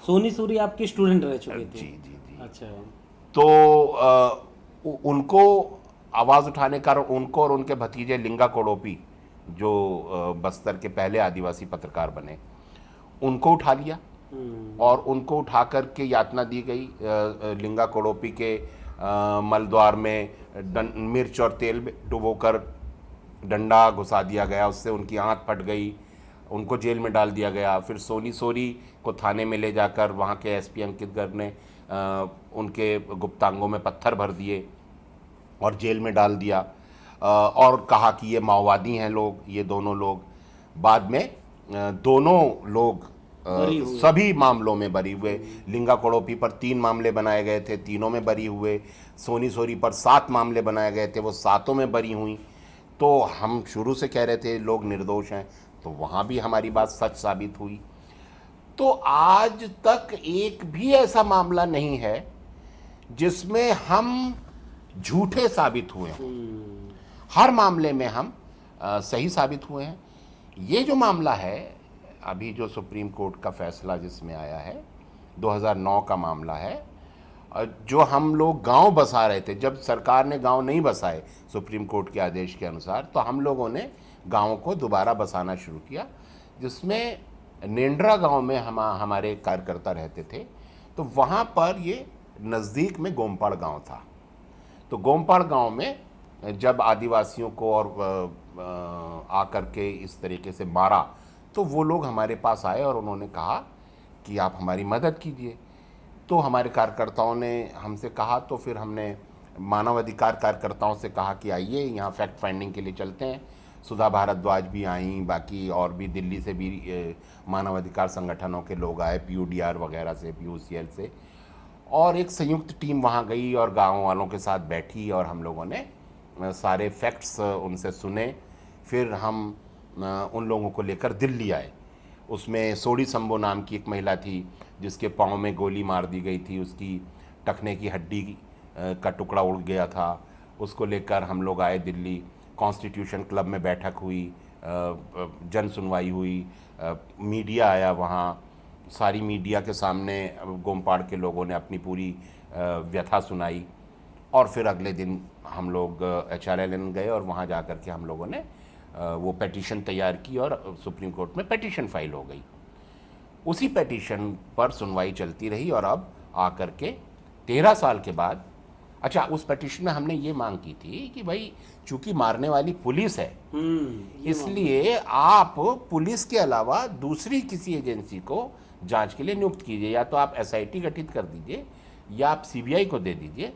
सोनी सूरी आपकी स्टूडेंट रह चुके थे? जी जी जी। अच्छा। तो उनको आवाज़ उठाने का, उनको और उनके भतीजे लिंगा कोड़ोपी जो बस्तर के पहले आदिवासी पत्रकार बने, उनको उठा लिया और उनको उठा कर के यातना दी गई। लिंगा कोड़ोपी के मलद्वार में मिर्च और तेल डुबोकर डंडा घुसा दिया गया, उससे उनकी आंख फट गई, उनको जेल में डाल दिया गया। फिर सोनी सोरी को थाने में ले जाकर वहाँ के एसपी अंकित गर्ग ने उनके गुप्तांगों में पत्थर भर दिए और जेल में डाल दिया और कहा कि ये माओवादी हैं लोग, ये दोनों लोग। बाद में दोनों लोग सभी मामलों में बरी हुए। लिंगा कोड़ोपी पर 3 मामले बनाए गए थे, तीनों में बरी हुए। सोनी सोरी पर 7 मामले बनाए गए थे, वो 7 में बरी हुई। तो हम शुरू से कह रहे थे लोग निर्दोष हैं, तो वहाँ भी हमारी बात सच साबित हुई। तो आज तक एक भी ऐसा मामला नहीं है जिसमें हम झूठे साबित हुए हों। हर मामले में हम सही साबित हुए हैं। ये जो मामला है अभी जो सुप्रीम कोर्ट का फैसला जिसमें आया है, 2009 का मामला है, जो हम लोग गांव बसा रहे थे, जब सरकार ने गांव नहीं बसाए सुप्रीम कोर्ट के आदेश के अनुसार, तो हम लोगों ने गांवों को दोबारा बसाना शुरू किया, जिसमें नेंड्रा गांव में हमारे कार्यकर्ता रहते थे। तो वहाँ पर ये नज़दीक में गोमपाड़ गांव था। तो गोमपाड़ गांव में जब आदिवासियों को और आकर के इस तरीके से मारा, तो वो लोग हमारे पास आए और उन्होंने कहा कि आप हमारी मदद कीजिए। तो हमारे कार्यकर्ताओं ने हमसे कहा, तो फिर हमने मानवाधिकार कार्यकर्ताओं से कहा कि आइए यहाँ फैक्ट फाइंडिंग के लिए चलते हैं। सुधा भारद्वाज भी आई, बाकी और भी दिल्ली से भी मानवाधिकार संगठनों के लोग आए, PUDR वगैरह से, PUCL से, और एक संयुक्त टीम वहाँ गई और गाँव वालों के साथ बैठी और हम लोगों ने सारे फैक्ट्स उनसे सुने। फिर हम उन लोगों को लेकर दिल्ली आए। उसमें सोडी संबो नाम की एक महिला थी जिसके पाँव में गोली मार दी गई थी, उसकी टखने की हड्डी का टुकड़ा उड़ गया था। उसको लेकर हम लोग आए दिल्ली। कॉन्स्टिट्यूशन क्लब में बैठक हुई, जन सुनवाई हुई, मीडिया आया वहाँ। सारी मीडिया के सामने गोमपाड़ के लोगों ने अपनी पूरी व्यथा सुनाई। और फिर अगले दिन हम लोग HRLN गए और वहाँ जा कर के हम लोगों ने वो पेटिशन तैयार की और सुप्रीम कोर्ट में पेटिशन फाइल हो गई। उसी पेटिशन पर सुनवाई चलती रही और अब आकर के 13 साल के बाद, अच्छा, उस पेटिशन में हमने ये मांग की थी कि भाई चूंकि मारने वाली पुलिस है, इसलिए आप पुलिस के अलावा दूसरी किसी एजेंसी को जांच के लिए नियुक्त कीजिए, या तो आप SIT गठित कर दीजिए या आप CBI को दे दीजिए,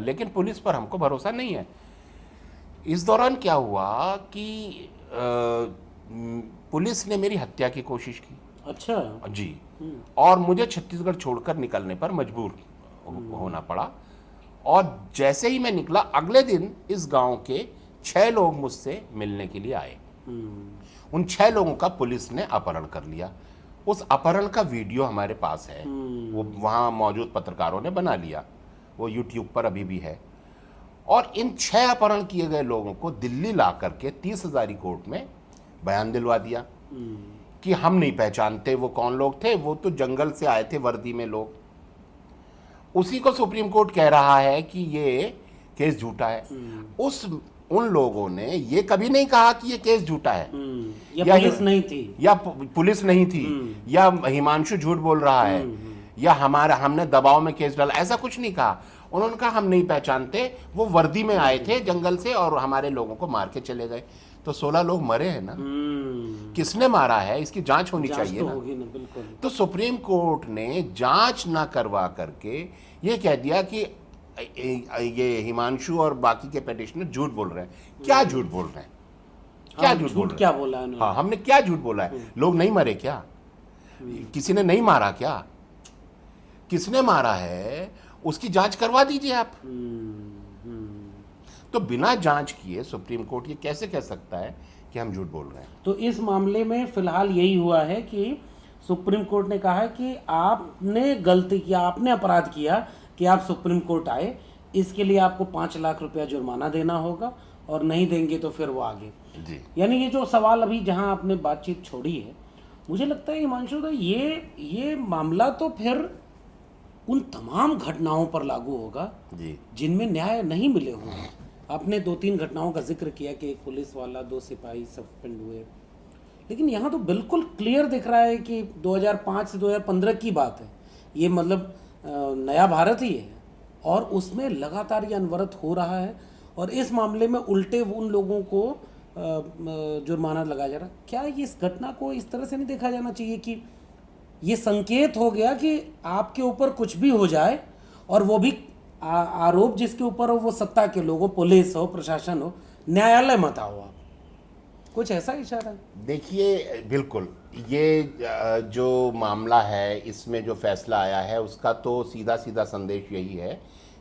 लेकिन पुलिस पर हमको भरोसा नहीं है। इस दौरान क्या हुआ कि पुलिस ने मेरी हत्या की कोशिश की। अच्छा जी। और मुझे छत्तीसगढ़ छोड़कर निकलने पर मजबूर होना पड़ा। और जैसे ही मैं निकला, अगले दिन इस गांव के 6 लोग मुझसे मिलने के लिए आए। उन 6 लोगों का पुलिस ने अपहरण कर लिया। उस अपहरण का वीडियो हमारे पास है, वो वहाँ मौजूद पत्रकारों ने बना लिया, वो YouTube पर अभी भी है। और इन 6 अपहरण किए गए लोगों को दिल्ली ला करके 30 हज़ारी कोर्ट में बयान दिलवा दिया कि हम नहीं पहचानते वो कौन लोग थे, वो तो जंगल से आए थे वर्दी में लोग। उसी को सुप्रीम कोर्ट कह रहा है कि ये केस झूठा है। उस उन लोगों ने ये कभी नहीं कहा कि ये केस झूठा है, या पुलिस नहीं थी, या पुलिस नहीं थी, या हिमांशु झूठ बोल रहा है, या हमने दबाव में केस डाला, ऐसा कुछ नहीं कहा। उन्होंने कहा हम नहीं पहचानते, वो वर्दी में आए थे जंगल से और हमारे लोगों को मार के चले गए। तो 16 लोग मरे हैं ना, किसने मारा है इसकी जांच होनी चाहिए ना। बिल्कुल। तो सुप्रीम कोर्ट ने जांच ना करवा करके ये कह दिया कि ये हिमांशु और बाकी के पेटिशनर झूठ बोल रहे हैं। क्या झूठ बोल रहे हैं? क्या झूठ बोल रहे हैं? क्या बोला है? हाँ, हमने क्या झूठ बोला है? लोग नहीं मरे क्या? किसी ने नहीं मारा क्या? किसने मारा है उसकी जांच करवा दीजिए आप। तो बिना जांच किए सुप्रीम कोर्ट ये कैसे कह सकता है कि हम झूठ बोल रहे हैं? तो इस मामले में फिलहाल यही हुआ है कि सुप्रीम कोर्ट ने कहा है कि आपने गलती किया, आपने अपराध किया कि आप सुप्रीम कोर्ट आए, इसके लिए आपको 5 लाख रुपया जुर्माना देना होगा, और नहीं देंगे तो फिर वो आगे जी। यानी ये जो सवाल अभी जहां आपने बातचीत छोड़ी है, मुझे लगता है हिमांशु दा ये मामला तो फिर उन तमाम घटनाओं पर लागू होगा जी जिनमें न्याय नहीं मिले होंगे। आपने 2-3 घटनाओं का जिक्र किया कि एक पुलिस वाला, 2 सिपाही सस्पेंड हुए, लेकिन यहाँ तो बिल्कुल क्लियर दिख रहा है कि 2005 से 2015 की बात है, ये मतलब नया भारत ही है, और उसमें लगातार ये अनवरत हो रहा है, और इस मामले में उल्टे उन लोगों को जुर्माना लगाया जा रहा है। क्या इस घटना को इस तरह से नहीं देखा जाना चाहिए कि ये संकेत हो गया कि आपके ऊपर कुछ भी हो जाए, और वो भी आरोप जिसके ऊपर हो वो सत्ता के लोग हो, पुलिस हो, प्रशासन हो, न्यायालय मत आओ आप, कुछ ऐसा इशारा? देखिए, बिल्कुल ये जो मामला है, इसमें जो फैसला आया है उसका तो सीधा सीधा संदेश यही है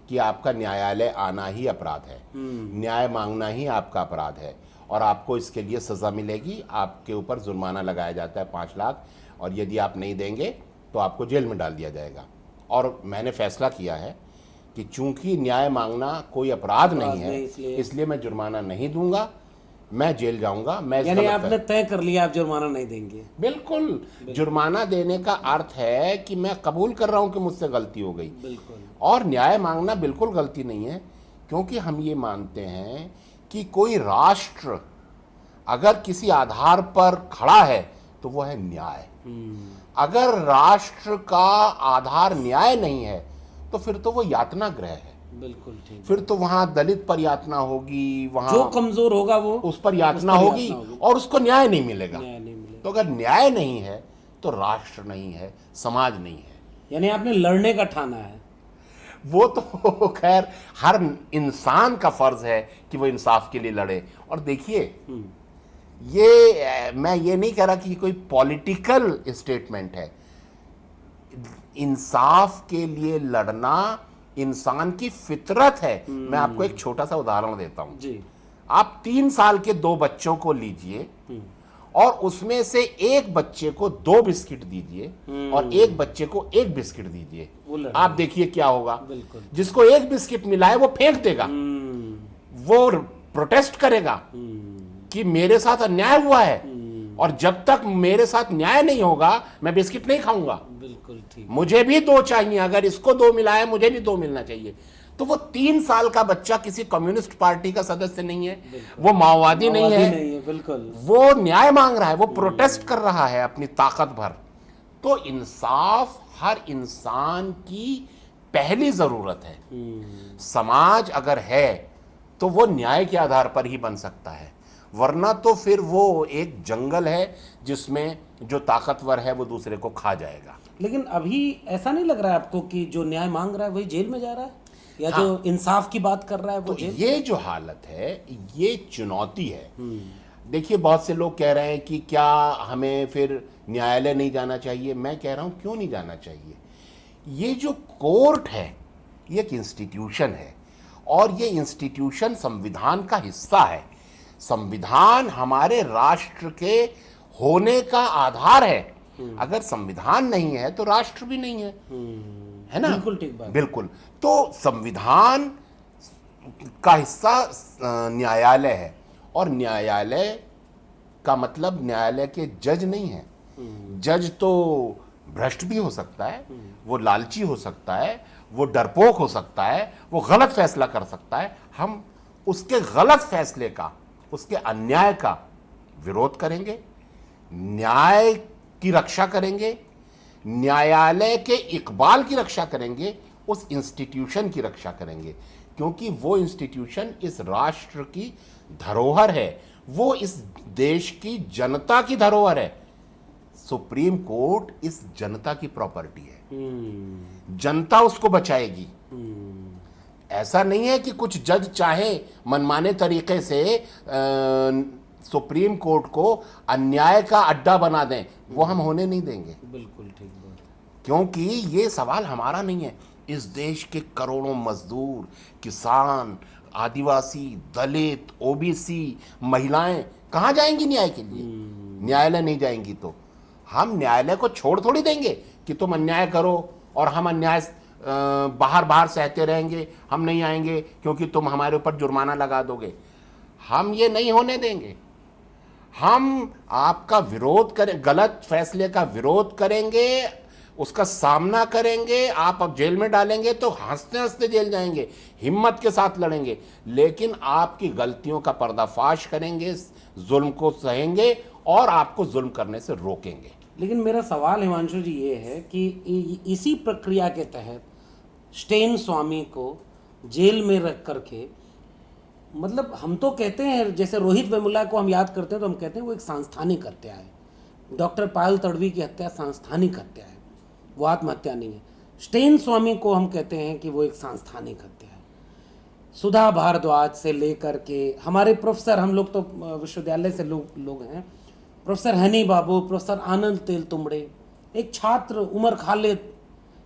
कि आपका न्यायालय आना ही अपराध है, न्याय मांगना ही आपका अपराध है, और आपको इसके लिए सज़ा मिलेगी। आपके ऊपर जुर्माना लगाया जाता है 5 लाख, और यदि आप नहीं देंगे तो आपको जेल में डाल दिया जाएगा। और मैंने फैसला किया है कि चूंकि न्याय मांगना कोई अपराध नहीं है, इसलिए मैं जुर्माना नहीं दूंगा, मैं जेल जाऊंगा। मैं यानी आपने तय कर लिया आप जुर्माना नहीं देंगे? बिल्कुल। जुर्माना देने का अर्थ है कि मैं कबूल कर रहा हूं कि मुझसे गलती हो गई। बिल्कुल। और न्याय मांगना बिल्कुल गलती नहीं है, क्योंकि हम ये मानते हैं कि कोई राष्ट्र अगर किसी आधार पर खड़ा है तो वो है न्याय। अगर राष्ट्र का आधार न्याय नहीं है तो फिर तो वो यातना ग्रह है। बिल्कुल ठीक। फिर तो वहां दलित पर यातना होगी, वहां जो कमजोर होगा वो उस पर यातना होगी, और उसको न्याय नहीं मिलेगा। तो अगर न्याय नहीं है तो राष्ट्र नहीं है, समाज नहीं है। यानी आपने लड़ने का ठाना है? वो तो खैर हर इंसान का फर्ज है कि वो इंसाफ के लिए लड़े। और देखिए, ये मैं ये नहीं कह रहा कि कोई पॉलिटिकल स्टेटमेंट है। इंसाफ के लिए लड़ना इंसान की फितरत है। मैं आपको एक छोटा सा उदाहरण देता हूं जी। आप 3 साल के 2 बच्चों को लीजिए, और उसमें से एक बच्चे को 2 बिस्किट दीजिए और एक बच्चे को 1 बिस्किट दीजिए। आप देखिए क्या होगा। बिल्कुल। जिसको 1 बिस्किट मिला है वो फेंक देगा, वो प्रोटेस्ट करेगा कि मेरे साथ अन्याय हुआ है, और जब तक मेरे साथ न्याय नहीं होगा मैं बिस्किट नहीं खाऊंगा। बिल्कुल ठीक। मुझे भी 2 चाहिए, अगर इसको 2 मिला है मुझे भी 2 मिलना चाहिए। तो वो 3 साल का बच्चा किसी कम्युनिस्ट पार्टी का सदस्य नहीं है, वो माओवादी नहीं है, बिल्कुल। वो न्याय मांग रहा है, वो प्रोटेस्ट कर रहा है अपनी ताकत भर। तो इंसाफ हर इंसान की पहली जरूरत है। समाज अगर है तो वो न्याय के आधार पर ही बन सकता है, वरना तो फिर वो एक जंगल है जिसमें जो ताकतवर है वो दूसरे को खा जाएगा। लेकिन अभी ऐसा नहीं लग रहा है आपको कि जो न्याय मांग रहा है वही जेल में जा रहा है, या जो इंसाफ की बात कर रहा है वो तो जेल? ये जो हालत है ये चुनौती है। देखिए, बहुत से लोग कह रहे हैं कि क्या हमें फिर न्यायालय नहीं जाना चाहिए। मैं कह रहा हूं क्यों नहीं जाना चाहिए। ये जो कोर्ट है ये एक इंस्टीट्यूशन है, और ये इंस्टीट्यूशन संविधान का हिस्सा है। संविधान हमारे राष्ट्र के होने का आधार है। अगर संविधान नहीं है तो राष्ट्र भी नहीं है ना? बिल्कुल ठीक बात। बिल्कुल। तो संविधान का हिस्सा न्यायालय है, और न्यायालय का मतलब न्यायालय के जज नहीं है। जज तो भ्रष्ट भी हो सकता है, वो लालची हो सकता है, वो डरपोक हो सकता है, वो गलत फैसला कर सकता है। हम उसके गलत फैसले का, उसके अन्याय का विरोध करेंगे, न्याय की रक्षा करेंगे, न्यायालय के इकबाल की रक्षा करेंगे, उस इंस्टीट्यूशन की रक्षा करेंगे, क्योंकि वो इंस्टीट्यूशन इस राष्ट्र की धरोहर है, वो इस देश की जनता की धरोहर है। सुप्रीम कोर्ट इस जनता की प्रॉपर्टी है, जनता उसको बचाएगी। ऐसा नहीं है कि कुछ जज चाहे मनमाने तरीके से सुप्रीम कोर्ट को अन्याय का अड्डा बना दें, वो हम होने नहीं देंगे। बिल्कुल ठीक बात। क्योंकि ये सवाल हमारा नहीं है, इस देश के करोड़ों मजदूर, किसान, आदिवासी, दलित, ओबीसी, महिलाएं कहाँ जाएंगी न्याय के लिए? न्यायालय नहीं जाएंगी तो हम न्यायालय को छोड़ थोड़ी देंगे कि तुम अन्याय करो और हम अन्याय बाहर बाहर सहते रहेंगे, हम नहीं आएंगे क्योंकि तुम हमारे ऊपर जुर्माना लगा दोगे। हम ये नहीं होने देंगे। हम आपका विरोध करें, गलत फैसले का विरोध करेंगे, उसका सामना करेंगे। आप अब जेल में डालेंगे तो हंसते हंसते जेल जाएंगे, हिम्मत के साथ लड़ेंगे, लेकिन आपकी गलतियों का पर्दाफाश करेंगे, जुल्म को सहेंगे और आपको जुल्म करने से रोकेंगे। लेकिन मेरा सवाल हिमांशु जी ये है कि इसी प्रक्रिया के तहत स्टेन स्वामी को जेल में रख करके, मतलब हम तो कहते हैं, जैसे रोहित वेमुला को हम याद करते हैं तो हम कहते हैं वो एक सांस्थानिक हत्या है। डॉक्टर पायल तड़वी की हत्या सांस्थानिक हत्या है, वो आत्महत्या नहीं है। स्टेन स्वामी को हम कहते हैं कि वो एक सांस्थानिक हत्या है। सुधा भारद्वाज से लेकर के हमारे प्रोफेसर, हम लोग तो विश्वविद्यालय से लोग हैं, प्रोफेसर हनी बाबू, प्रोफेसर आनंद तेलतुंबड़े, एक छात्र उमर खालिद,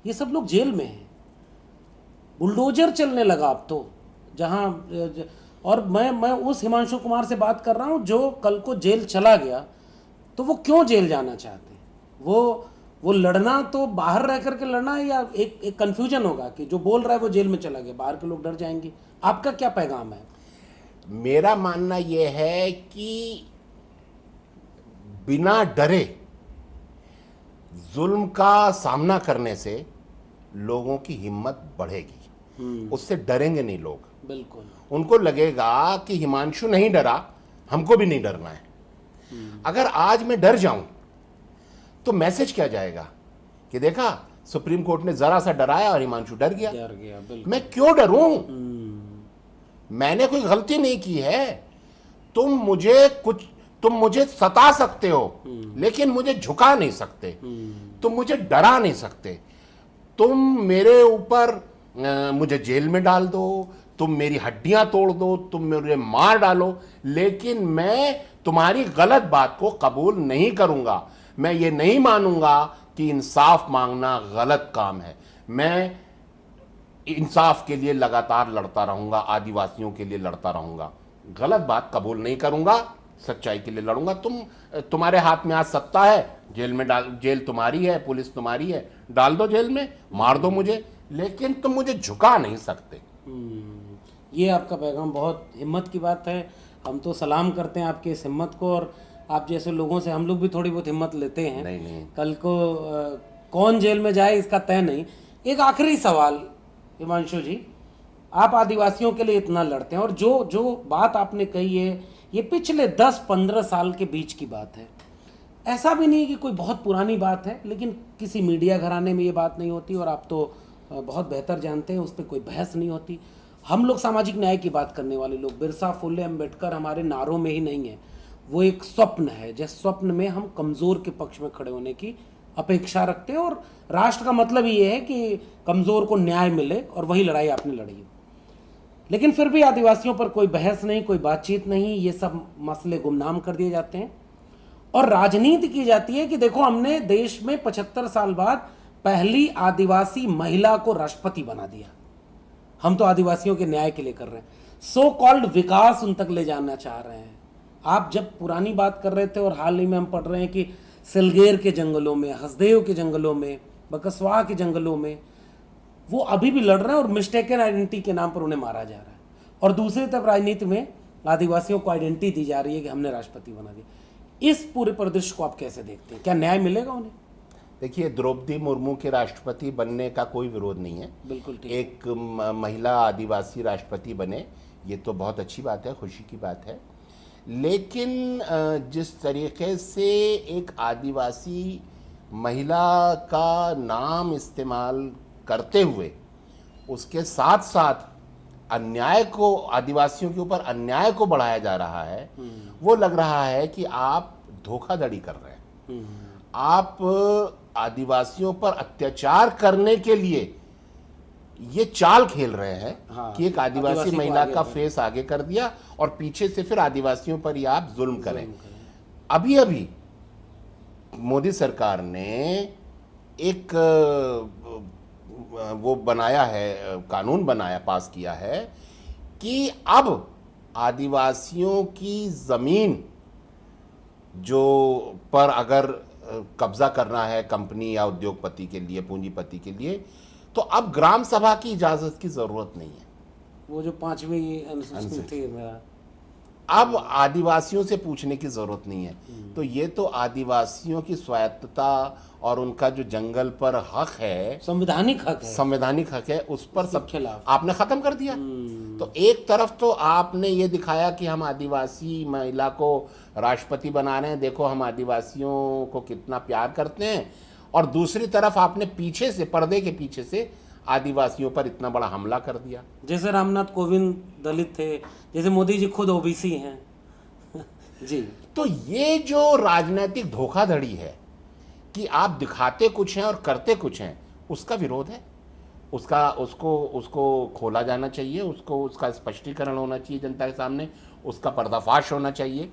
ये सब लोग जेल में हैं। बुलडोजर चलने लगा अब तो जहाँ, और मैं उस हिमांशु कुमार से बात कर रहा हूँ जो कल को जेल चला गया, तो वो क्यों जेल जाना चाहते हैं? वो लड़ना तो बाहर रह करके लड़ना है, या एक कंफ्यूजन होगा कि जो बोल रहा है वो जेल में चला गया, बाहर के लोग डर जाएंगे। आपका क्या पैगाम है? मेरा मानना यह है कि बिना डरे जुल्म का सामना करने से लोगों की हिम्मत बढ़ेगी, उससे डरेंगे नहीं लोग। बिल्कुल, उनको लगेगा कि हिमांशु नहीं डरा, हमको भी नहीं डरना है। अगर आज मैं डर जाऊं तो मैसेज क्या जाएगा कि देखा सुप्रीम कोर्ट ने जरा सा डराया और हिमांशु डर गया। बिल्कुल। मैं क्यों डरूं? मैंने कोई गलती नहीं की है। तुम मुझे सता सकते हो, लेकिन मुझे झुका नहीं सकते, तुम मुझे डरा नहीं सकते। तुम मेरे ऊपर मुझे जेल में डाल दो, तुम मेरी हड्डियां तोड़ दो, तुम मुझे मार डालो, लेकिन मैं तुम्हारी गलत बात को कबूल नहीं करूंगा। मैं ये नहीं मानूंगा कि इंसाफ मांगना गलत काम है। मैं इंसाफ के लिए लगातार लड़ता रहूंगा, आदिवासियों के लिए लड़ता रहूंगा, गलत बात कबूल नहीं करूंगा, सच्चाई के लिए लड़ूंगा। तुम्हारे हाथ में आज सत्ता है, जेल तुम्हारी है, पुलिस तुम्हारी है, डाल दो जेल में, मार दो मुझे, लेकिन तुम मुझे झुका नहीं सकते। ये आपका पैगाम बहुत हिम्मत की बात है। हम तो सलाम करते हैं आपकी इस हिम्मत को, और आप जैसे लोगों से हम लोग भी थोड़ी बहुत हिम्मत लेते हैं। नहीं। कल को कौन जेल में जाए इसका तय नहीं। एक आखिरी सवाल हिमांशु जी, आप आदिवासियों के लिए इतना लड़ते हैं, और जो बात आपने कही है ये पिछले 10-15 साल के बीच की बात है। ऐसा भी नहीं कि कोई बहुत पुरानी बात है, लेकिन किसी मीडिया घराने में ये बात नहीं होती, और आप तो बहुत बेहतर जानते हैं, उस पर कोई बहस नहीं होती। हम लोग सामाजिक न्याय की बात करने वाले लोग, बिरसा, फुले, अम्बेडकर हमारे नारों में ही नहीं है, वो एक स्वप्न है। जिस स्वप्न में हम कमज़ोर के पक्ष में खड़े होने की अपेक्षा रखते हैं, और राष्ट्र का मतलब ये है कि कमज़ोर को न्याय मिले, और वही लड़ाई आपने लड़ी। लेकिन फिर भी आदिवासियों पर कोई बहस नहीं, कोई बातचीत नहीं, ये सब मसले गुमनाम कर दिए जाते हैं, और राजनीति की जाती है कि देखो हमने देश में 75 साल बाद पहली आदिवासी महिला को राष्ट्रपति बना दिया, हम तो आदिवासियों के न्याय के लिए कर रहे हैं। सो कॉल्ड विकास उन तक ले जाना चाह रहे हैं। आप जब पुरानी बात कर रहे थे, और हाल ही में हम पढ़ रहे हैं कि सिलगेर के जंगलों में, हसदेव के जंगलों में, बकसवा के जंगलों में वो अभी भी लड़ रहे हैं, और मिस्टेकन आइडेंटिटी के नाम पर उन्हें मारा जा रहा है। और दूसरी तरफ राजनीति में आदिवासियों को आइडेंटिटी दी जा रही है कि हमने राष्ट्रपति बना दिया। इस पूरे परिदृश्य को आप कैसे देखते हैं? क्या न्याय मिलेगा उन्हें? देखिए, द्रौपदी मुर्मू के राष्ट्रपति बनने का कोई विरोध नहीं है। बिल्कुल ठीक। एक महिला आदिवासी राष्ट्रपति बने, ये तो बहुत अच्छी बात है, खुशी की बात है। लेकिन जिस तरीके से एक आदिवासी महिला का नाम इस्तेमाल करते हुए उसके साथ साथ अन्याय को, आदिवासियों के ऊपर अन्याय को बढ़ाया जा रहा है, वो लग रहा है कि आप धोखाधड़ी कर रहे हैं। आप आदिवासियों पर अत्याचार करने के लिए ये चाल खेल रहे हैं। हाँ, कि एक आदिवासी आदिवासी को महिला आगे का बढ़े। फेस आगे कर दिया और पीछे से फिर आदिवासियों पर ही आप जुल्म करें। अभी अभी मोदी सरकार ने एक वो बनाया है, कानून बनाया, पास किया है कि अब आदिवासियों की ज़मीन जो पर अगर कब्जा करना है कंपनी या उद्योगपति के लिए, पूंजीपति के लिए, तो अब ग्राम सभा की इजाज़त की ज़रूरत नहीं है। वो जो 5वीं अनुसूची थी मेरा, अब आदिवासियों से पूछने की ज़रूरत नहीं है। तो ये तो आदिवासियों की स्वायत्तता और उनका जो जंगल पर हक है, संवैधानिक हक है, संवैधानिक हक है, उस पर सब खिलाफ आपने ख़त्म कर दिया। तो एक तरफ तो आपने ये दिखाया कि हम आदिवासी महिला को राष्ट्रपति बना रहे हैं, देखो हम आदिवासियों को कितना प्यार करते हैं, और दूसरी तरफ आपने पीछे से, पर्दे के पीछे से आदिवासियों पर इतना बड़ा हमला कर दिया। जैसे रामनाथ कोविंद दलित थे, जैसे मोदी जी खुद ओबीसी हैं। जी, तो ये जो राजनीतिक धोखाधड़ी है कि आप दिखाते कुछ हैं और करते कुछ हैं, उसका विरोध है। उसको खोला जाना चाहिए, उसका स्पष्टीकरण होना चाहिए जनता के सामने, उसका पर्दाफाश होना चाहिए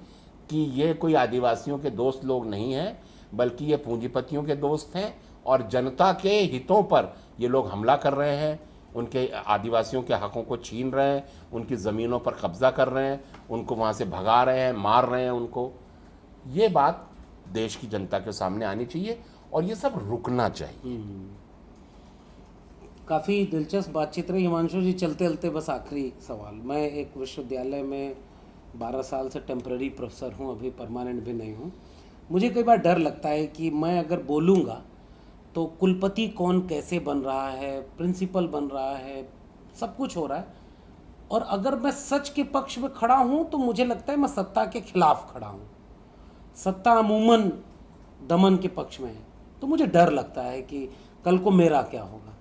कि ये कोई आदिवासियों के दोस्त लोग नहीं हैं, बल्कि ये पूंजीपतियों के दोस्त हैं और जनता के हितों पर ये लोग हमला कर रहे हैं, उनके आदिवासियों के हकों को छीन रहे हैं, उनकी ज़मीनों पर कब्जा कर रहे हैं, उनको वहाँ से भगा रहे हैं, मार रहे हैं उनको। ये बात देश की जनता के सामने आनी चाहिए और ये सब रुकना चाहिए। काफ़ी दिलचस्प बातचीत रही हिमांशु जी। चलते चलते बस आखिरी सवाल, मैं एक विश्वविद्यालय में 12 साल से टेम्पररी प्रोफेसर हूँ, अभी परमानेंट भी नहीं हूँ। मुझे कई बार डर लगता है कि मैं अगर बोलूँगा तो कुलपति कौन कैसे बन रहा है, प्रिंसिपल बन रहा है, सब कुछ हो रहा है, और अगर मैं सच के पक्ष में खड़ा हूँ तो मुझे लगता है मैं सत्ता के खिलाफ खड़ा हूँ। सत्ता अमूमन दमन के पक्ष में है, तो मुझे डर लगता है कि कल को मेरा क्या होगा।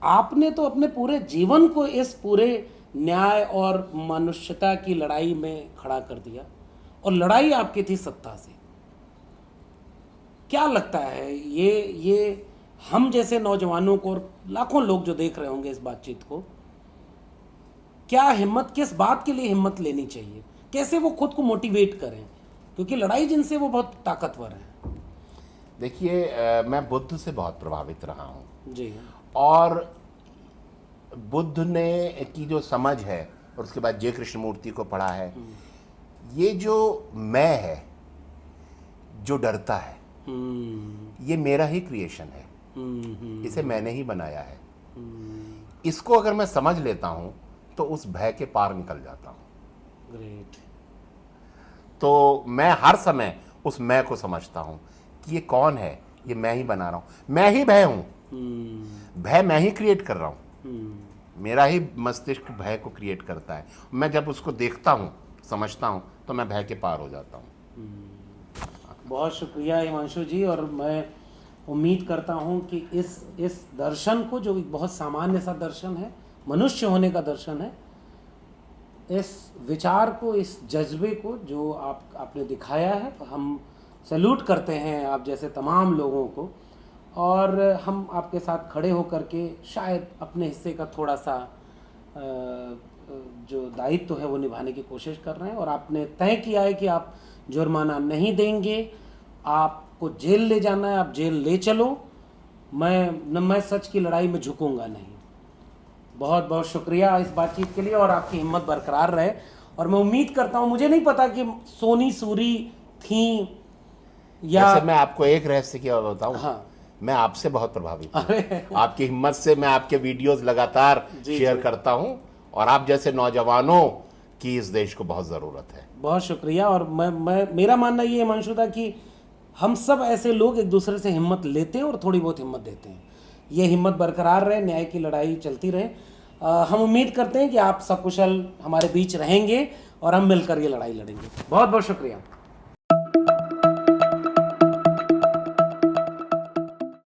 आपने तो अपने पूरे जीवन को इस पूरे न्याय और मनुष्यता की लड़ाई में खड़ा कर दिया, और लड़ाई आपकी थी सत्ता से। क्या लगता है ये हम जैसे नौजवानों को और लाखों लोग जो देख रहे होंगे इस बातचीत को, क्या हिम्मत, किस बात के लिए हिम्मत लेनी चाहिए, कैसे वो खुद को मोटिवेट करें, क्योंकि लड़ाई जिनसे वो बहुत ताकतवर है। देखिए, मैं बुद्ध से बहुत प्रभावित रहा हूँ जी, और बुद्ध ने की जो समझ है, और उसके बाद जय कृष्णमूर्ति को पढ़ा है, ये जो मैं है, जो डरता है, ये मेरा ही क्रिएशन है, इसे मैंने ही बनाया है। इसको अगर मैं समझ लेता हूँ तो उस भय के पार निकल जाता हूँ। ग्रेट। तो मैं हर समय उस मैं को समझता हूँ कि ये कौन है, ये मैं ही बना रहा हूँ, मैं ही भय हूँ, भय मैं ही क्रिएट कर रहा हूँ, मेरा ही मस्तिष्क भय को क्रिएट करता है। मैं जब उसको देखता हूँ, समझता हूँ, तो मैं भय के पार हो जाता हूँ। बहुत शुक्रिया हिमांशु जी, और मैं उम्मीद करता हूँ कि इस दर्शन को, जो एक बहुत सामान्य सा दर्शन है, मनुष्य होने का दर्शन है, इस विचार को, इस जज्बे को जो आपने दिखाया है, हम सैल्यूट करते हैं आप जैसे तमाम लोगों को, और हम आपके साथ खड़े होकर के शायद अपने हिस्से का थोड़ा सा जो दायित्व है वो निभाने की कोशिश कर रहे हैं। और आपने तय किया है कि आप जुर्माना नहीं देंगे, आपको जेल ले जाना है, आप जेल ले चलो, मैं सच की लड़ाई में झुकूंगा नहीं। बहुत बहुत शुक्रिया इस बातचीत के लिए, और आपकी हिम्मत बरकरार रहे। और मैं उम्मीद करता हूँ, मुझे नहीं पता कि सोनी सूरी थी या मैं आपको एक रहस्य की बात बताऊं। हाँ, मैं आपसे बहुत प्रभावित हूं। आपकी हिम्मत से मैं आपके वीडियोस लगातार शेयर करता हूं, और आप जैसे नौजवानों की इस देश को बहुत ज़रूरत है। बहुत शुक्रिया। और मेरा मानना ये है हिमांशु दा कि हम सब ऐसे लोग एक दूसरे से हिम्मत लेते हैं और थोड़ी बहुत हिम्मत देते हैं। ये हिम्मत बरकरार रहे, न्याय की लड़ाई चलती रहे। हम उम्मीद करते हैं कि आप सकुशल हमारे बीच रहेंगे और हम मिलकर ये लड़ाई लड़ेंगे। बहुत बहुत शुक्रिया।